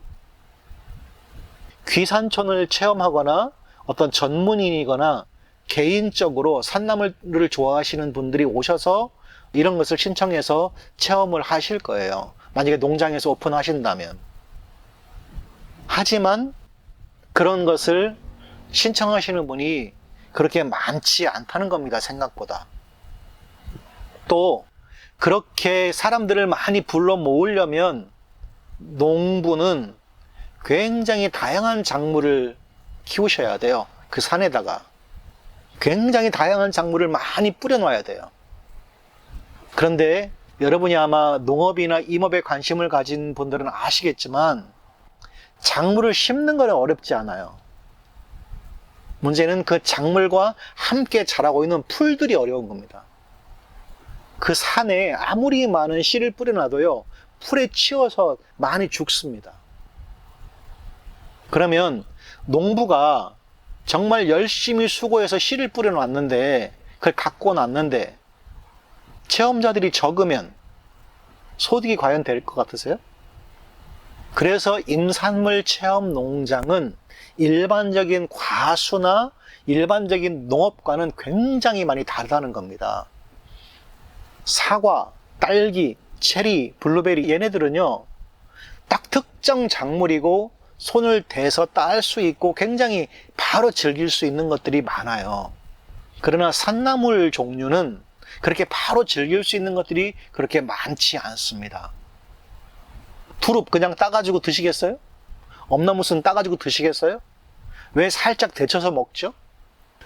[SPEAKER 1] 귀산촌을 체험하거나 어떤 전문인이거나 개인적으로 산나물을 좋아하시는 분들이 오셔서 이런 것을 신청해서 체험을 하실 거예요. 만약에 농장에서 오픈하신다면. 하지만 그런 것을 신청하시는 분이 그렇게 많지 않다는 겁니다, 생각보다. 또 그렇게 사람들을 많이 불러 모으려면 농부는 굉장히 다양한 작물을 키우셔야 돼요. 그 산에다가 굉장히 다양한 작물을 많이 뿌려놔야 돼요. 그런데 여러분이 아마 농업이나 임업에 관심을 가진 분들은 아시겠지만, 작물을 심는 건 어렵지 않아요. 문제는 그 작물과 함께 자라고 있는 풀들이 어려운 겁니다. 그 산에 아무리 많은 씨를 뿌려놔도요, 풀에 치여서 많이 죽습니다. 그러면 농부가 정말 열심히 수고해서 씨를 뿌려놨는데, 그걸 갖고 놨는데 체험자들이 적으면 소득이 과연 될 것 같으세요? 그래서 임산물 체험 농장은 일반적인 과수나 일반적인 농업과는 굉장히 많이 다르다는 겁니다. 사과, 딸기, 체리, 블루베리, 얘네들은요, 딱 특정 작물이고 손을 대서 딸 수 있고 굉장히 바로 즐길 수 있는 것들이 많아요. 그러나 산나물 종류는 그렇게 바로 즐길 수 있는 것들이 그렇게 많지 않습니다. 두릅 그냥 따가지고 드시겠어요? 엄나무순 따가지고 드시겠어요? 왜 살짝 데쳐서 먹죠?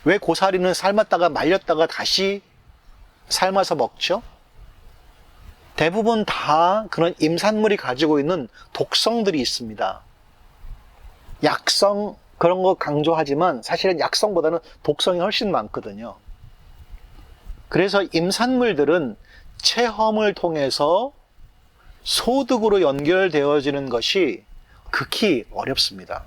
[SPEAKER 1] 왜 고사리는 삶았다가 말렸다가 다시 삶아서 먹죠? 대부분 다 그런 임산물이 가지고 있는 독성들이 있습니다. 약성 그런 거 강조하지만 사실은 약성보다는 독성이 훨씬 많거든요. 그래서 임산물들은 체험을 통해서 소득으로 연결되어지는 것이 극히 어렵습니다.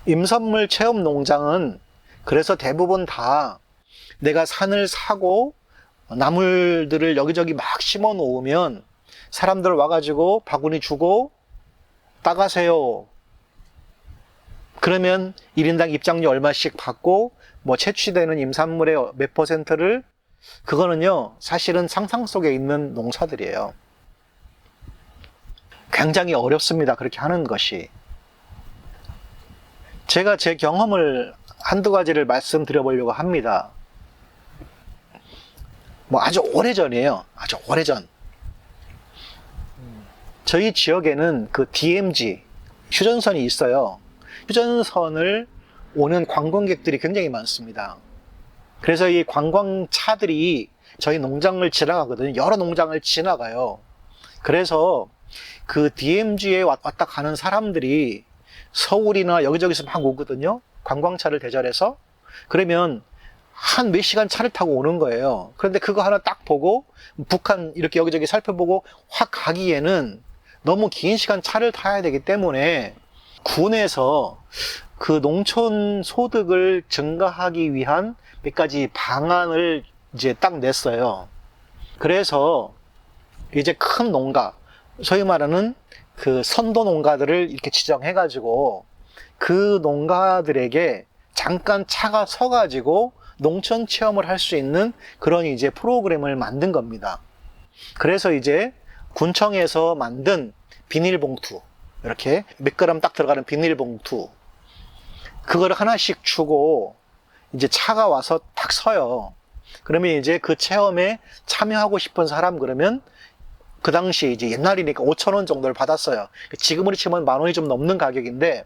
[SPEAKER 1] 임산물 체험 농장은 그래서 대부분 다 내가 산을 사고 나물들을 여기저기 막 심어 놓으면 사람들 와가지고 바구니 주고 따가세요. 그러면 1인당 입장료 얼마씩 받고 뭐 채취되는 임산물의 몇 %를 그거는요 사실은 상상 속에 있는 농사들이에요. 굉장히 어렵습니다. 그렇게 하는 것이. 제가 제 경험을 한두 가지를 말씀드려 보려고 합니다. 뭐 아주 오래전이에요. 아주 오래전. 저희 지역에는 그 DMZ 휴전선이 있어요. 휴전선을 오는 관광객들이 굉장히 많습니다. 그래서 이 관광차들이 저희 농장을 지나가거든요. 여러 농장을 지나가요. 그래서 그 DMZ에 왔다 가는 사람들이 서울이나 여기저기서 막 오거든요. 관광차를 대절해서. 그러면 한 몇 시간 차를 타고 오는 거예요. 그런데 그거 하나 딱 보고 북한 이렇게 여기저기 살펴보고 확 가기에는 너무 긴 시간 차를 타야 되기 때문에 군에서 그 농촌 소득을 증가하기 위한 몇 가지 방안을 이제 딱 냈어요. 그래서 이제 큰 농가, 소위 말하는 그 선도 농가들을 이렇게 지정해가지고 그 농가들에게 잠깐 차가 서가지고 농촌 체험을 할 수 있는 그런 이제 프로그램을 만든 겁니다. 그래서 이제 군청에서 만든 비닐봉투, 이렇게 몇 그램 딱 들어가는 비닐봉투, 그걸 하나씩 주고 이제 차가 와서 딱 서요. 그러면 이제 그 체험에 참여하고 싶은 사람 그러면 그 당시 이제 옛날이니까 5,000원 정도를 받았어요. 지금으로 치면 10,000원이 좀 넘는 가격인데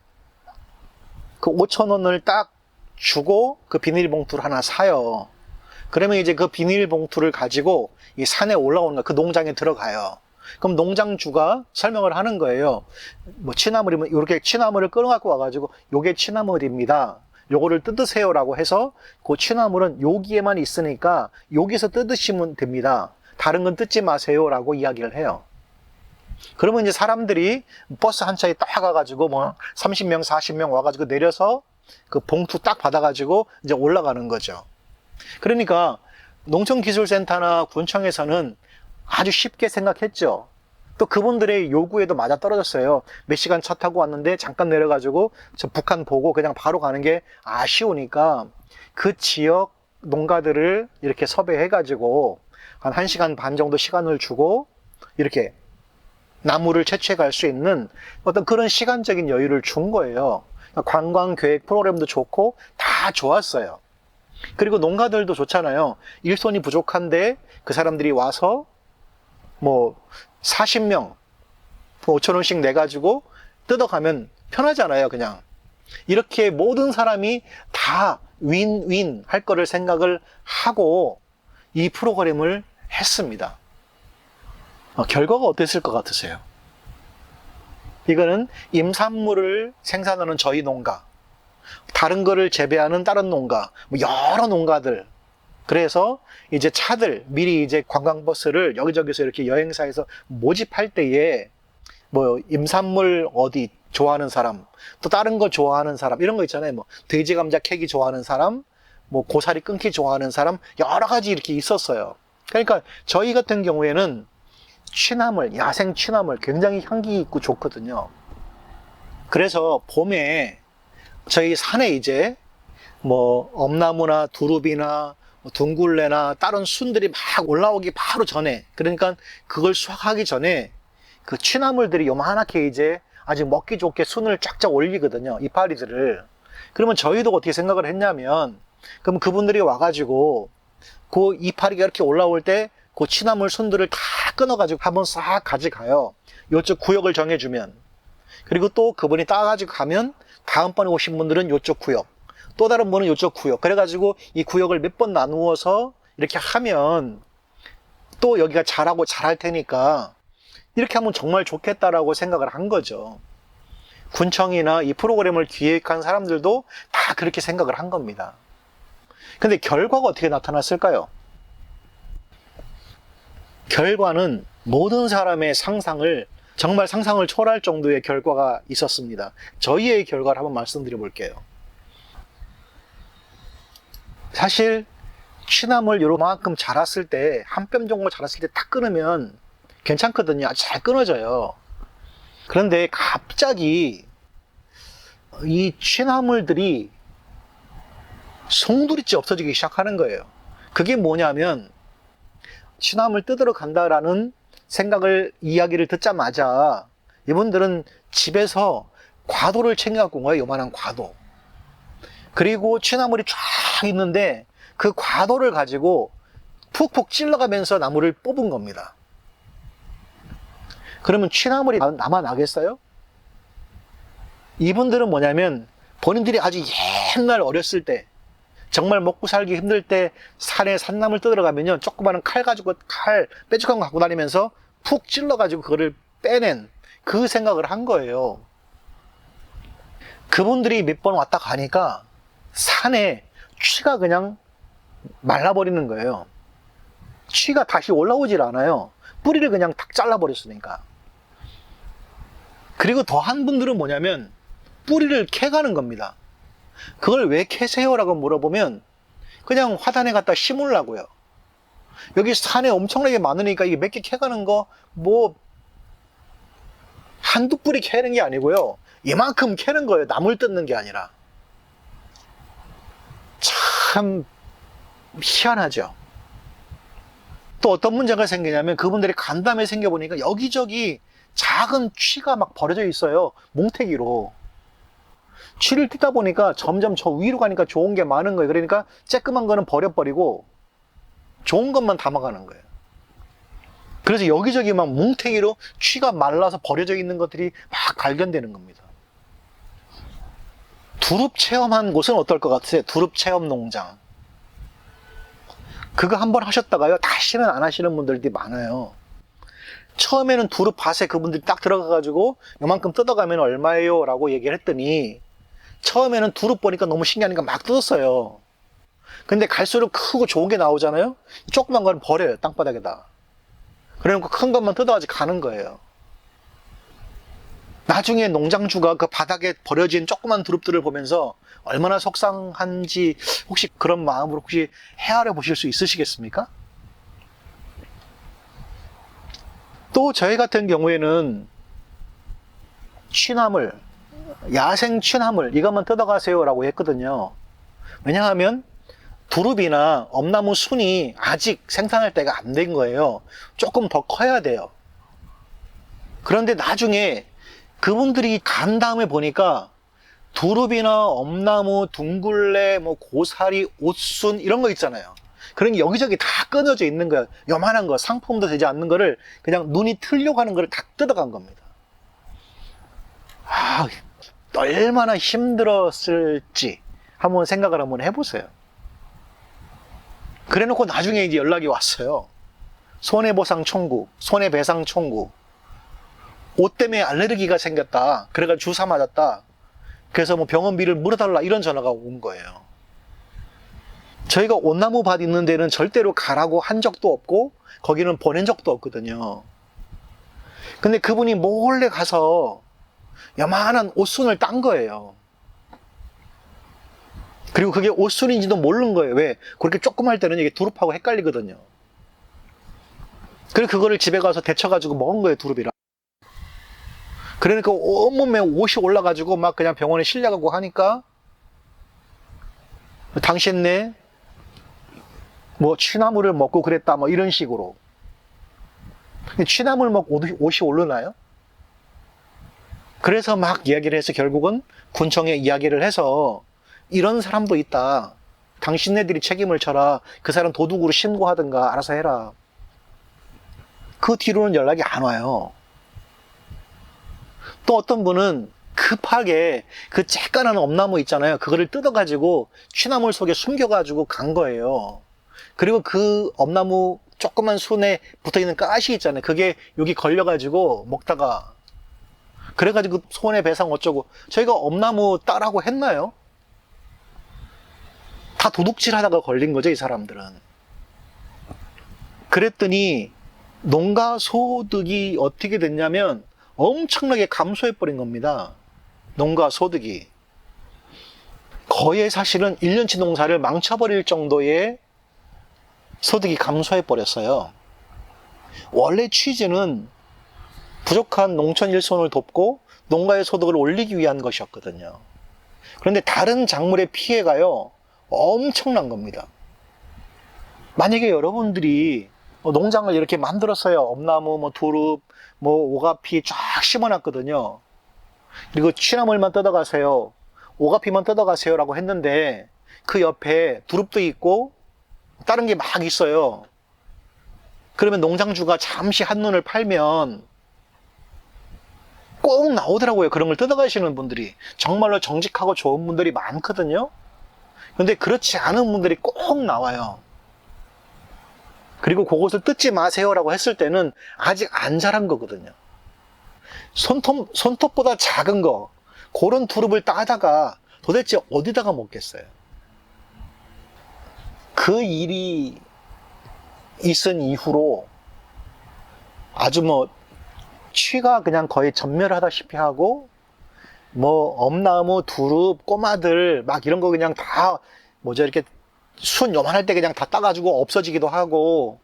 [SPEAKER 1] 그 5,000원을 딱 주고 그 비닐봉투를 하나 사요. 그러면 이제 그 비닐봉투를 가지고 이 산에 올라오는 거, 그 농장에 들어가요. 그럼 농장주가 설명을 하는 거예요. 뭐 취나물이면 이렇게 취나물을 끌어갖고 와가지고 요게 취나물입니다. 요거를 뜯으세요라고 해서 그 취나물은 여기에만 있으니까 여기서 뜯으시면 됩니다. 다른 건 뜯지 마세요라고 이야기를 해요. 그러면 이제 사람들이 버스 한 차에 딱 가가지고 뭐 30명, 40명 와가지고 내려서 그 봉투 딱 받아가지고 이제 올라가는 거죠. 그러니까 농촌기술센터나 군청에서는 아주 쉽게 생각했죠. 또 그분들의 요구에도 맞아 떨어졌어요. 몇 시간 차 타고 왔는데 잠깐 내려가지고 저 북한 보고 그냥 바로 가는 게 아쉬우니까 그 지역 농가들을 이렇게 섭외해가지고 한 1시간 반 정도 시간을 주고 이렇게 나무를 채취해 갈 수 있는 어떤 그런 시간적인 여유를 준 거예요. 관광계획 프로그램도 좋고 다 좋았어요. 그리고 농가들도 좋잖아요. 일손이 부족한데 그 사람들이 와서 뭐 40명 5,000원씩 내가지고 뜯어가면 편하잖아요. 그냥 이렇게 모든 사람이 다 윈윈 할 거를 생각을 하고 이 프로그램을 했습니다. 결과가 어땠을 것 같으세요? 이거는 임산물을 생산하는 저희 농가, 다른 거를 재배하는 다른 농가, 뭐 여러 농가들. 그래서 이제 차들, 미리 이제 관광버스를 여기저기서 이렇게 여행사에서 모집할 때에 뭐 임산물 어디 좋아하는 사람, 또 다른 거 좋아하는 사람, 이런 거 있잖아요. 뭐 돼지 감자 캐기 좋아하는 사람, 뭐 고사리 끊기 좋아하는 사람, 여러 가지 이렇게 있었어요. 그러니까 저희 같은 경우에는 취나물, 야생 취나물 굉장히 향기 있고 좋거든요. 그래서 봄에 저희 산에 이제 뭐 엄나무나 두릅이나 둥굴레나 다른 순들이 막 올라오기 바로 전에, 그러니까 그걸 수확하기 전에 그 취나물들이 요만하게 이제 아직 먹기 좋게 순을 쫙쫙 올리거든요. 이파리들을. 그러면 저희도 어떻게 생각을 했냐면, 그럼 그분들이 와가지고 그 이파리가 이렇게 올라올 때 그 취나물 순들을 다 끊어가지고 한번 싹 가져가요. 요쪽 구역을 정해주면. 그리고 또 그분이 따가지고 가면 다음번에 오신 분들은 요쪽 구역, 또 다른 분은 이쪽 구역. 그래가지고 이 구역을 몇 번 나누어서 이렇게 하면 또 여기가 잘하고 잘할 테니까 이렇게 하면 정말 좋겠다라고 생각을 한 거죠. 군청이나 이 프로그램을 기획한 사람들도 다 그렇게 생각을 한 겁니다. 근데 결과가 어떻게 나타났을까요? 결과는 모든 사람의 상상을, 정말 상상을 초월할 정도의 결과가 있었습니다. 저희의 결과를 한번 말씀드려 볼게요. 사실 취나물 요만큼 자랐을 때, 한 뼘 정도 자랐을 때 딱 끊으면 괜찮거든요. 아주 잘 끊어져요. 그런데 갑자기 이 취나물들이 송두리째 없어지기 시작하는 거예요. 그게 뭐냐면, 취나물 뜯으러 간다라는 이야기를 듣자마자 이분들은 집에서 과도를 챙겨갖고 온 거예요. 요만한 과도. 그리고 취나물이 쫙 있는데 그 과도를 가지고 푹푹 찔러가면서 나무를 뽑은 겁니다. 그러면 취나물이 남아나겠어요? 이분들은 뭐냐면 본인들이 아주 옛날 어렸을 때 정말 먹고 살기 힘들 때 산에 산나물 뜯으러 가면요, 조그마한 칼 뾰족한 거 갖고 다니면서 푹 찔러가지고 그거를 빼낸 그 생각을 한 거예요. 그분들이 몇 번 왔다 가니까 산에 취가 그냥 말라버리는 거예요. 취가 다시 올라오질 않아요. 뿌리를 그냥 탁 잘라버렸으니까. 그리고 더 한 분들은 뭐냐면 뿌리를 캐가는 겁니다. 그걸 왜 캐세요라고 물어보면 그냥 화단에 갖다 심으려고요. 여기 산에 엄청나게 많으니까 이게 몇 개 캐가는 거 뭐 한두 뿌리 캐는 게 아니고요. 이만큼 캐는 거예요. 나물 뜯는 게 아니라. 참 희한하죠. 또 어떤 문제가 생기냐면 그분들이 간담회 생겨보니까 여기저기 작은 취가 막 버려져 있어요. 뭉태기로. 취를 뜯다 보니까 점점 저 위로 가니까 좋은 게 많은 거예요. 그러니까 쬐끄만 거는 버려버리고 좋은 것만 담아가는 거예요. 그래서 여기저기 막 뭉태기로 취가 말라서 버려져 있는 것들이 막 발견되는 겁니다. 두릅 체험한 곳은 어떨 것 같으세요? 두릅 체험 농장. 그거 한번 하셨다가요, 다시는 안 하시는 분들이 많아요. 처음에는 두릅밭에 그분들이 딱 들어가가지고 요만큼 뜯어가면 얼마예요? 라고 얘기를 했더니 처음에는 두릅 보니까 너무 신기하니까 막 뜯었어요. 근데 갈수록 크고 좋은 게 나오잖아요? 조그만 거는 버려요, 땅바닥에다. 그래놓고 큰 것만 뜯어가지고 가는 거예요. 나중에 농장주가 그 바닥에 버려진 조그만 두릅들을 보면서 얼마나 속상한지 혹시 그런 마음으로 혹시 헤아려 보실 수 있으시겠습니까? 또 저희 같은 경우에는 취나물, 야생 취나물 이것만 뜯어가세요 라고 했거든요. 왜냐하면 두릅이나 엄나무 순이 아직 생산할 때가 안 된 거예요. 조금 더 커야 돼요. 그런데 나중에 그분들이 간 다음에 보니까 두릅이나 엄나무, 둥글레, 뭐 고사리, 옷순 이런 거 있잖아요. 그런 게 여기저기 다 끊어져 있는 거예요. 요만한 거, 상품도 되지 않는 거를 그냥 눈이 틀려고 하는 거를 다 뜯어간 겁니다. 아, 얼마나 힘들었을지 한번 생각을 한번 해보세요. 그래 놓고 나중에 이제 연락이 왔어요. 손해보상 청구, 손해배상 청구. 옷 때문에 알레르기가 생겼다. 그래가지고 주사 맞았다. 그래서 뭐 병원비를 물어달라 이런 전화가 온 거예요. 저희가 온나무 밭 있는 데는 절대로 가라고 한 적도 없고 거기는 보낸 적도 없거든요. 근데 그분이 몰래 가서 요만한 옷순을 딴 거예요. 그리고 그게 옷순인지도 모르는 거예요. 왜? 그렇게 조그만 때는 이게 두릅하고 헷갈리거든요. 그리고 그거를 집에 가서 데쳐가지고 먹은 거예요, 두릅이랑. 그러니까 온몸에 옷이 올라가지고 막 그냥 병원에 실려가고 하니까 당신네 뭐 취나물을 먹고 그랬다 뭐 이런 식으로. 취나물 먹고 옷이 오르나요? 그래서 막 이야기를 해서 결국은 군청에 이야기를 해서 이런 사람도 있다. 당신네들이 책임을 져라. 그 사람 도둑으로 신고하든가 알아서 해라. 그 뒤로는 연락이 안 와요. 또 어떤 분은 급하게 그 쬐깐한 엄나무 있잖아요. 그거를 뜯어가지고 취나물 속에 숨겨가지고 간 거예요. 그리고 그 엄나무 조그만 순에 붙어있는 가시 있잖아요. 그게 여기 걸려가지고 먹다가 그래가지고 손해배상 어쩌고. 저희가 엄나무 따라고 했나요? 다 도둑질 하다가 걸린 거죠, 이 사람들은. 그랬더니 농가 소득이 어떻게 됐냐면 엄청나게 감소해버린 겁니다. 농가 소득이. 거의 사실은 1년치 농사를 망쳐버릴 정도의 소득이 감소해버렸어요. 원래 취지는 부족한 농촌 일손을 돕고 농가의 소득을 올리기 위한 것이었거든요. 그런데 다른 작물의 피해가요, 엄청난 겁니다. 만약에 여러분들이 농장을 이렇게 만들었어요. 엄나무, 두릅, 오가피 쫙 심어놨거든요. 그리고 취나물만 뜯어가세요. 오가피만 뜯어가세요. 라고 했는데 그 옆에 두릅도 있고 다른 게 막 있어요. 그러면 농장주가 잠시 한눈을 팔면 꼭 나오더라고요. 그런 걸 뜯어가시는 분들이. 정말로 정직하고 좋은 분들이 많거든요. 그런데 그렇지 않은 분들이 꼭 나와요. 그리고 그것을 뜯지 마세요라고 했을 때는 아직 안 자란 거거든요. 손톱보다 작은 거, 그런 두릅을 따다가 도대체 어디다가 먹겠어요? 그 일이 있은 이후로 아주 취가 그냥 거의 전멸하다시피 하고, 엄나무, 두릅, 꼬마들, 막 이런 거 그냥 다, 이렇게 순 요만할 때 그냥 다 따가지고 없어지기도 하고,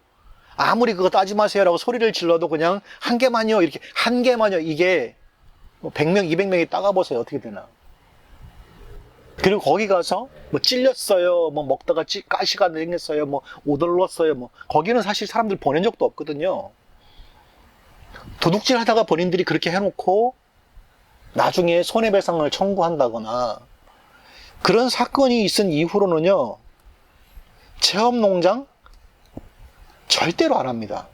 [SPEAKER 1] 아무리 그거 따지 마세요라고 소리를 질러도 그냥 한 개만요, 이렇게, 한 개만요, 이게 100명, 200명이 따가보세요. 어떻게 되나. 그리고 거기 가서 찔렸어요, 먹다가 가시가 생겼어요, 오돌렀어요, 거기는 사실 사람들 보낸 적도 없거든요. 도둑질 하다가 본인들이 그렇게 해놓고 나중에 손해배상을 청구한다거나 그런 사건이 있은 이후로는요, 체험농장 절대로 안 합니다.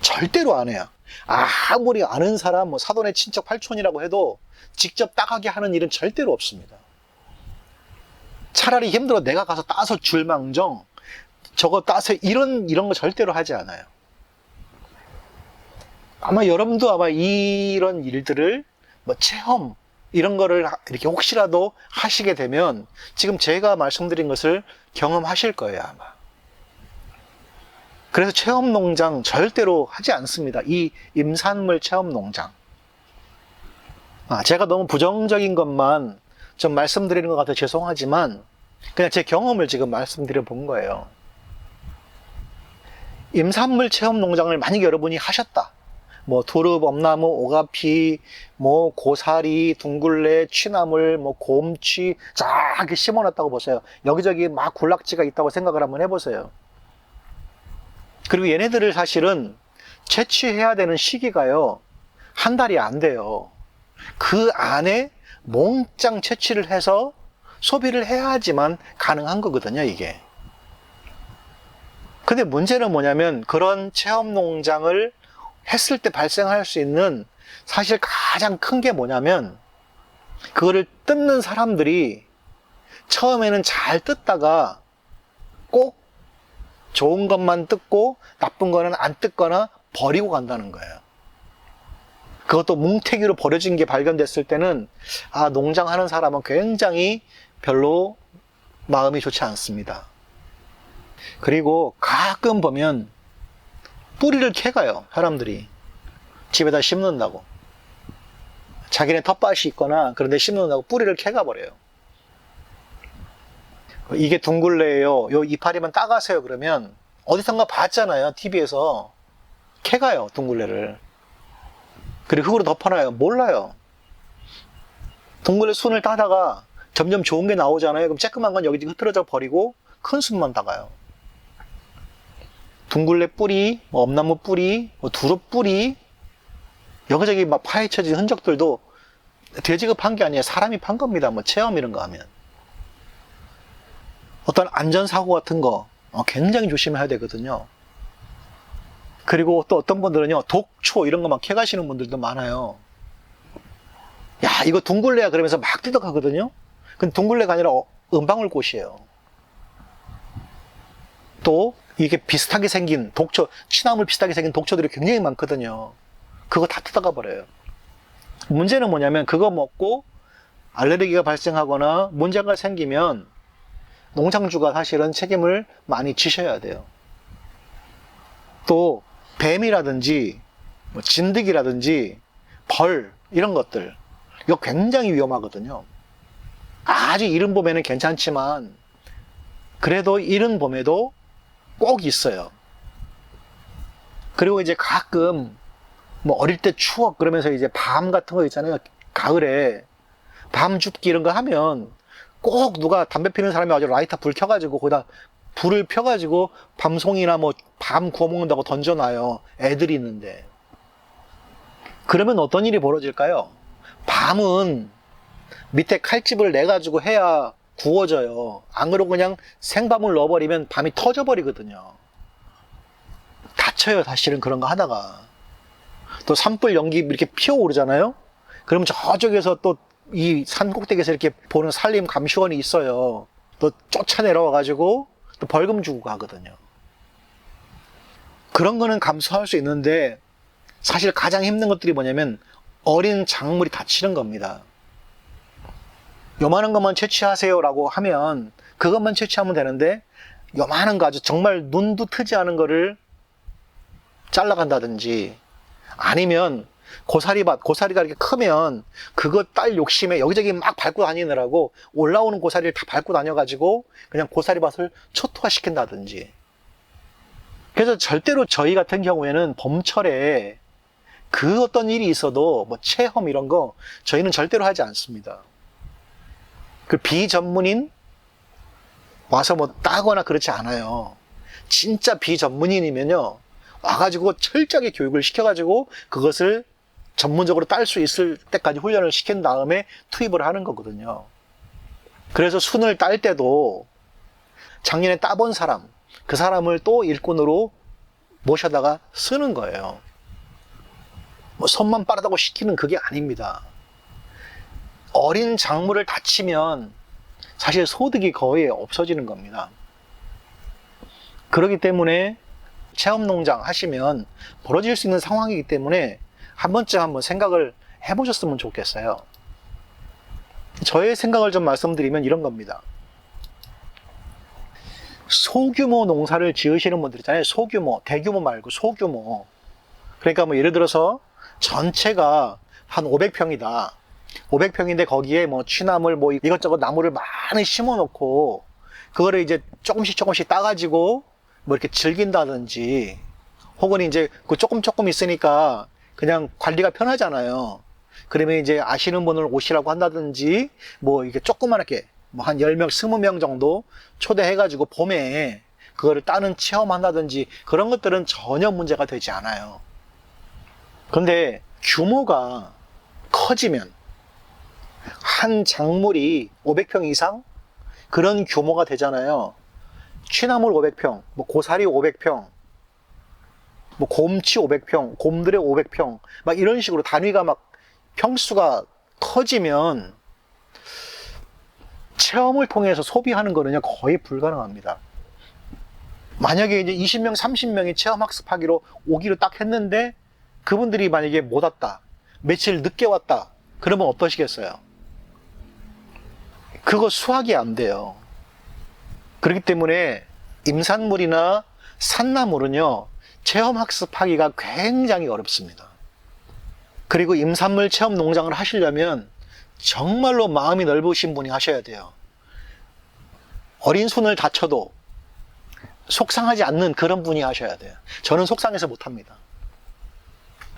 [SPEAKER 1] 절대로 안 해요. 아무리 아는 사람, 사돈의 친척 팔촌이라고 해도 직접 따가게 하는 일은 절대로 없습니다. 차라리 힘들어 내가 가서 따서 줄망정, 저거 따서 이런 거 절대로 하지 않아요. 아마 여러분도 아마 이런 일들을 체험 이런 거를 이렇게 혹시라도 하시게 되면 지금 제가 말씀드린 것을 경험하실 거예요, 아마. 그래서 체험 농장 절대로 하지 않습니다. 이 임산물 체험 농장. 제가 너무 부정적인 것만 좀 말씀드리는 것 같아서 죄송하지만 그냥 제 경험을 지금 말씀드려 본 거예요. 임산물 체험 농장을 만약에 여러분이 하셨다. 두릅, 엄나무, 오가피, 고사리, 둥글레, 취나물, 곰취 쫙 이렇게 심어놨다고 보세요. 여기저기 막 군락지가 있다고 생각을 한번 해보세요. 그리고 얘네들을 사실은 채취해야 되는 시기가요, 한 달이 안 돼요. 그 안에 몽땅 채취를 해서 소비를 해야지만 가능한 거거든요, 이게. 근데 문제는 뭐냐면 그런 체험 농장을 했을 때 발생할 수 있는 사실 가장 큰 게 뭐냐면 그거를 뜯는 사람들이 처음에는 잘 뜯다가 꼭 좋은 것만 뜯고 나쁜 거는 안 뜯거나 버리고 간다는 거예요. 그것도 뭉태기로 버려진 게 발견됐을 때는 농장하는 사람은 굉장히 별로 마음이 좋지 않습니다. 그리고 가끔 보면 뿌리를 캐가요, 사람들이. 집에다 심는다고. 자기네 텃밭이 있거나 그런데 심는다고 뿌리를 캐가버려요. 이게 둥글레예요, 요 이파리만 따가세요 그러면 어디선가 봤잖아요, TV에서. 캐가요, 둥글레를. 그리고 흙으로 덮어놔요. 몰라요. 둥글레 순을 따다가 점점 좋은 게 나오잖아요. 그럼 쬐끄만 건 여기 흐트러져 버리고 큰 순만 따가요. 둥글레 뿌리, 엄나무 뿌리, 두릅 뿌리, 여기저기 막 파헤쳐진 흔적들도 돼지가 판 게 아니에요. 사람이 판 겁니다. 체험 이런 거 하면. 어떤 안전사고 같은 거 굉장히 조심해야 되거든요. 그리고 또 어떤 분들은요, 독초 이런 거 막 캐가시는 분들도 많아요. 야, 이거 둥글레야 그러면서 막 뜯어가거든요. 근데 둥글레가 아니라 은방울꽃이에요. 또 이게 비슷하게 생긴 독초, 취나물 비슷하게 생긴 독초들이 굉장히 많거든요. 그거 다 뜯어가 버려요. 문제는 뭐냐면 그거 먹고 알레르기가 발생하거나 문제가 생기면 농장주가 사실은 책임을 많이 지셔야 돼요. 또 뱀이라든지 진드기라든지 벌 이런 것들, 이거 굉장히 위험하거든요. 아주 이른 봄에는 괜찮지만 그래도 이른 봄에도 꼭 있어요. 그리고 이제 가끔 뭐 어릴 때 추억 그러면서 이제 밤 같은 거 있잖아요. 가을에 밤 줍기 이런 거 하면 꼭 누가 담배 피는 사람이 아주 라이터 불 켜가지고 거기다 불을 펴가지고 밤송이나 뭐 밤 구워 먹는다고 던져놔요. 애들이 있는데. 그러면 어떤 일이 벌어질까요? 밤은 밑에 칼집을 내가지고 해야 구워져요. 안 그러고 그냥 생밤을 넣어버리면 밤이 터져버리거든요. 다쳐요, 사실은 그런 거 하다가. 또 산불 연기 이렇게 피어오르잖아요? 그러면 저쪽에서 또 이 산 꼭대기에서 이렇게 보는 산림 감시원이 있어요. 또 쫓아내려와가지고 또 벌금 주고 가거든요. 그런 거는 감수할 수 있는데 사실 가장 힘든 것들이 뭐냐면 어린 작물이 다치는 겁니다. 요만한 것만 채취하세요라고 하면 그것만 채취하면 되는데 요만한 거 아주 정말 눈도 트지 않은 거를 잘라간다든지 아니면 고사리가 이렇게 크면 그거 딸 욕심에 여기저기 막 밟고 다니느라고 올라오는 고사리를 다 밟고 다녀가지고 그냥 고사리밭을 초토화시킨다든지. 그래서 절대로 저희 같은 경우에는 봄철에 그 어떤 일이 있어도 뭐 체험 이런 거 저희는 절대로 하지 않습니다. 그 비전문인 와서 뭐 따거나 그렇지 않아요. 진짜 비전문인이면요 와가지고 철저하게 교육을 시켜가지고 그것을 전문적으로 딸 수 있을 때까지 훈련을 시킨 다음에 투입을 하는 거거든요. 그래서 순을 딸 때도 작년에 따본 사람, 그 사람을 또 일꾼으로 모셔다가 쓰는 거예요. 뭐 손만 빠르다고 시키는 그게 아닙니다. 어린 작물을 다치면 사실 소득이 거의 없어지는 겁니다. 그렇기 때문에 체험농장 하시면 벌어질 수 있는 상황이기 때문에 한 번쯤 한번 생각을 해보셨으면 좋겠어요. 저의 생각을 좀 말씀드리면 이런 겁니다. 소규모 농사를 지으시는 분들 있잖아요. 소규모, 대규모 말고 소규모. 그러니까 뭐 예를 들어서 전체가 한 500평이다. 500평인데 거기에 뭐 취나물 뭐 이것저것 나무를 많이 심어 놓고 그거를 이제 조금씩 따가지고 뭐 이렇게 즐긴다든지 혹은 이제 그 조금 있으니까 그냥 관리가 편하잖아요. 그러면 이제 아시는 분을 오시라고 한다든지 뭐 이게 조그맣게 뭐 한 10명, 20명 정도 초대해가지고 봄에 그거를 따는 체험한다든지 그런 것들은 전혀 문제가 되지 않아요. 근데 규모가 커지면 한 작물이 500평 이상 그런 규모가 되잖아요. 취나물 500평, 뭐 고사리 500평, 뭐 곰치 500평, 곰들의 500평, 막 이런 식으로 단위가 막 평수가 커지면 체험을 통해서 소비하는 거는요 거의 불가능합니다. 만약에 이제 20명, 30명이 체험 학습하기로 오기로 딱 했는데 그분들이 만약에 못 왔다, 며칠 늦게 왔다, 그러면 어떠시겠어요? 그거 수확이 안 돼요. 그렇기 때문에 임산물이나 산나물은요 체험 학습하기가 굉장히 어렵습니다. 그리고 임산물 체험 농장을 하시려면 정말로 마음이 넓으신 분이 하셔야 돼요. 어린 손을 다쳐도 속상하지 않는 그런 분이 하셔야 돼요. 저는 속상해서 못합니다.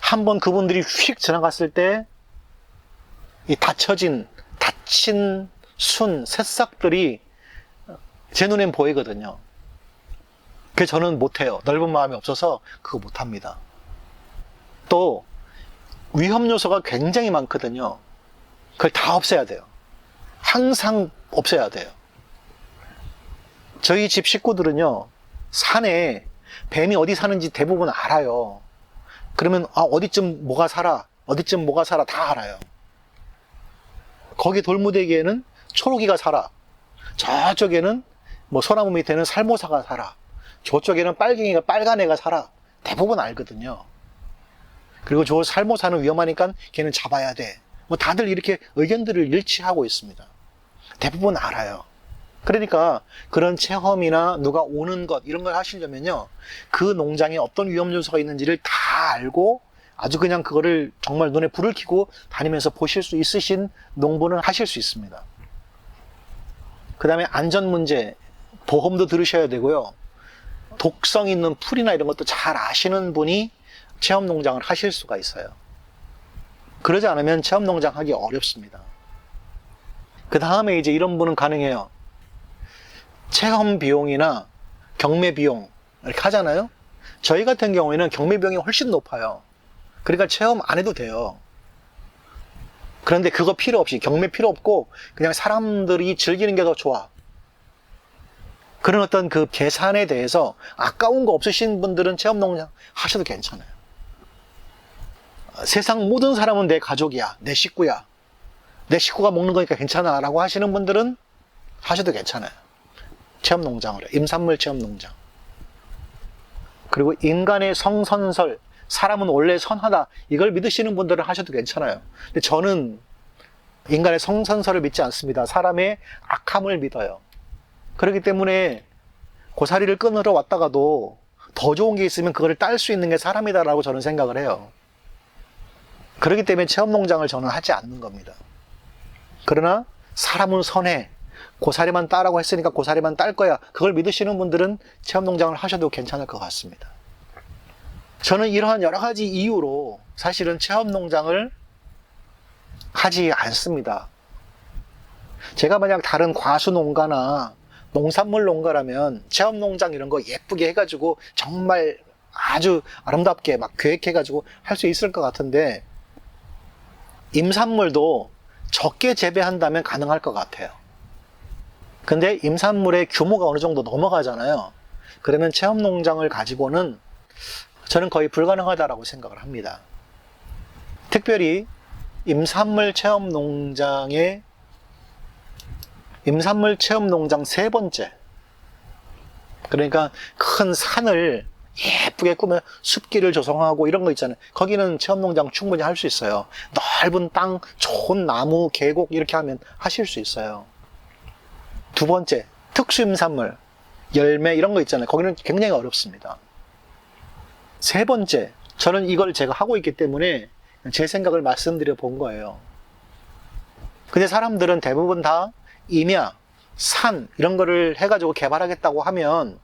[SPEAKER 1] 한번 그분들이 휙 지나갔을 때 이 다친 순, 새싹들이 제 눈엔 보이거든요. 그래서 저는 못해요. 넓은 마음이 없어서 그거 못합니다. 또 위험 요소가 굉장히 많거든요. 그걸 다 없애야 돼요. 항상 없애야 돼요. 저희 집 식구들은요 산에 뱀이 어디 사는지 대부분 알아요. 그러면 어디쯤 뭐가 살아 다 알아요. 거기 돌무대기에는 초록이가 살아. 저쪽에는 뭐 소나무 밑에는 살모사가 살아. 저쪽에는 빨갱이가 빨간 애가 살아. 대부분 알거든요. 그리고 저 살모사는 위험하니까 걔는 잡아야 돼. 뭐 다들 이렇게 의견들을 일치하고 있습니다. 대부분 알아요. 그러니까 그런 체험이나 누가 오는 것 이런 걸 하시려면요, 그 농장에 어떤 위험 요소가 있는지를 다 알고 아주 그냥 그거를 정말 눈에 불을 켜고 다니면서 보실 수 있으신 농부는 하실 수 있습니다. 그 다음에 안전 문제, 보험도 들으셔야 되고요. 독성 있는 풀이나 이런 것도 잘 아시는 분이 체험 농장을 하실 수가 있어요. 그러지 않으면 체험 농장 하기 어렵습니다. 그 다음에 이제 이런 분은 가능해요. 체험 비용이나 경매 비용 이렇게 하잖아요. 저희 같은 경우에는 경매 비용이 훨씬 높아요. 그러니까 체험 안 해도 돼요. 그런데 그거 필요 없이, 경매 필요 없고 그냥 사람들이 즐기는 게 더 좋아. 그런 어떤 그 계산에 대해서 아까운 거 없으신 분들은 체험 농장 하셔도 괜찮아요. 세상 모든 사람은 내 가족이야, 내 식구야, 내 식구가 먹는 거니까 괜찮아 라고 하시는 분들은 하셔도 괜찮아요. 체험 농장으로, 임산물 체험 농장. 그리고 인간의 성선설, 사람은 원래 선하다, 이걸 믿으시는 분들은 하셔도 괜찮아요. 근데 저는 인간의 성선설을 믿지 않습니다. 사람의 악함을 믿어요. 그렇기 때문에 고사리를 끊으러 왔다가도 더 좋은 게 있으면 그거를 딸 수 있는 게 사람이다라고 저는 생각을 해요. 그렇기 때문에 체험 농장을 저는 하지 않는 겁니다. 그러나 사람은 선해, 고사리만 따라고 했으니까 고사리만 딸 거야, 그걸 믿으시는 분들은 체험 농장을 하셔도 괜찮을 것 같습니다. 저는 이러한 여러 가지 이유로 사실은 체험 농장을 하지 않습니다. 제가 만약 다른 과수 농가나 농산물 농가라면 체험 농장 이런 거 예쁘게 해가지고 정말 아주 아름답게 막 계획해가지고 할 수 있을 것 같은데, 임산물도 적게 재배한다면 가능할 것 같아요. 근데 임산물의 규모가 어느 정도 넘어가잖아요. 그러면 체험 농장을 가지고는 저는 거의 불가능하다라고 생각을 합니다. 특별히 임산물 체험 농장 세 번째, 그러니까 큰 산을 예쁘게 꾸며 숲길을 조성하고 이런 거 있잖아요. 거기는 체험 농장 충분히 할 수 있어요. 넓은 땅, 좋은 나무, 계곡 이렇게 하면 하실 수 있어요. 두 번째, 특수임산물, 열매 이런 거 있잖아요. 거기는 굉장히 어렵습니다. 세 번째, 저는 이걸 제가 하고 있기 때문에 제 생각을 말씀드려 본 거예요. 근데 사람들은 대부분 다 임야, 산 이런 거를 해가지고 개발하겠다고 하면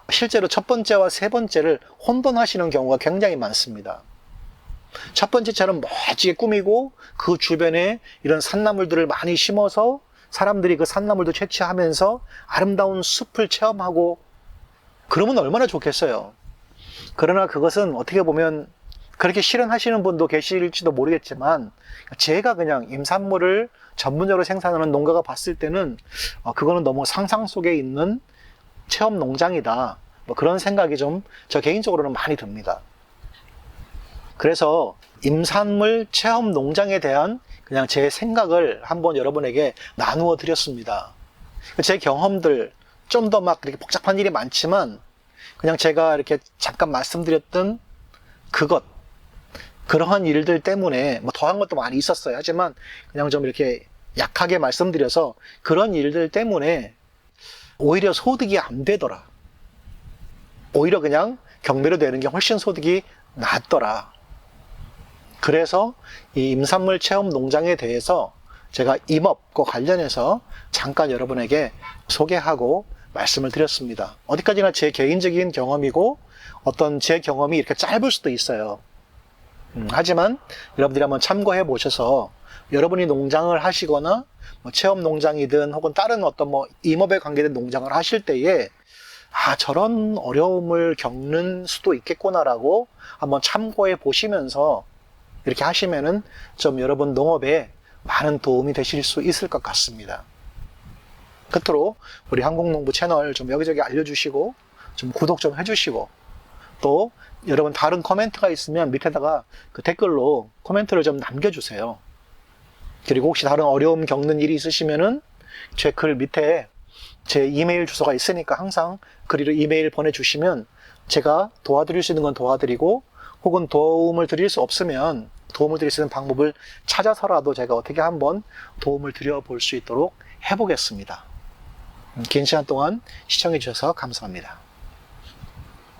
[SPEAKER 1] 실제로 첫 번째와 세 번째를 혼돈하시는 경우가 굉장히 많습니다. 첫 번째처럼 멋지게 꾸미고 그 주변에 이런 산나물들을 많이 심어서 사람들이 그 산나물도 채취하면서 아름다운 숲을 체험하고 그러면 얼마나 좋겠어요. 그러나 그것은 어떻게 보면 그렇게 실현하시는 분도 계실지도 모르겠지만, 제가 그냥 임산물을 전문적으로 생산하는 농가가 봤을 때는 그거는 너무 상상 속에 있는 체험 농장이다, 뭐 그런 생각이 좀 저 개인적으로는 많이 듭니다. 그래서 임산물 체험 농장에 대한 그냥 제 생각을 한번 여러분에게 나누어 드렸습니다. 제 경험들, 좀 더 막 이렇게 복잡한 일이 많지만 그냥 제가 이렇게 잠깐 말씀드렸던 그러한 일들 때문에 뭐 더한 것도 많이 있었어요. 하지만 그냥 좀 이렇게 약하게 말씀드려서 그런 일들 때문에 오히려 소득이 안 되더라. 오히려 그냥 경매로 되는 게 훨씬 소득이 낫더라. 그래서 이 임산물 체험 농장에 대해서 제가 임업과 관련해서 잠깐 여러분에게 소개하고 말씀을 드렸습니다. 어디까지나 제 개인적인 경험이고 어떤 제 경험이 이렇게 짧을 수도 있어요. 하지만 여러분들이 한번 참고해 보셔서 여러분이 농장을 하시거나 뭐 체험 농장이든 혹은 다른 어떤 뭐 임업에 관계된 농장을 하실 때에 저런 어려움을 겪는 수도 있겠구나라고 한번 참고해 보시면서 이렇게 하시면은 좀 여러분 농업에 많은 도움이 되실 수 있을 것 같습니다. 끝으로 우리 한국농부 채널 좀 여기저기 알려주시고 좀 구독 좀 해주시고, 또 여러분 다른 코멘트가 있으면 밑에다가 그 댓글로 코멘트를 좀 남겨주세요. 그리고 혹시 다른 어려움 겪는 일이 있으시면은 제 글 밑에 제 이메일 주소가 있으니까 항상 글을 이메일 보내주시면 제가 도와드릴 수 있는 건 도와드리고, 혹은 도움을 드릴 수 없으면 도움을 드릴 수 있는 방법을 찾아서라도 제가 어떻게 한번 도움을 드려볼 수 있도록 해보겠습니다. 긴 시간 동안 시청해 주셔서 감사합니다.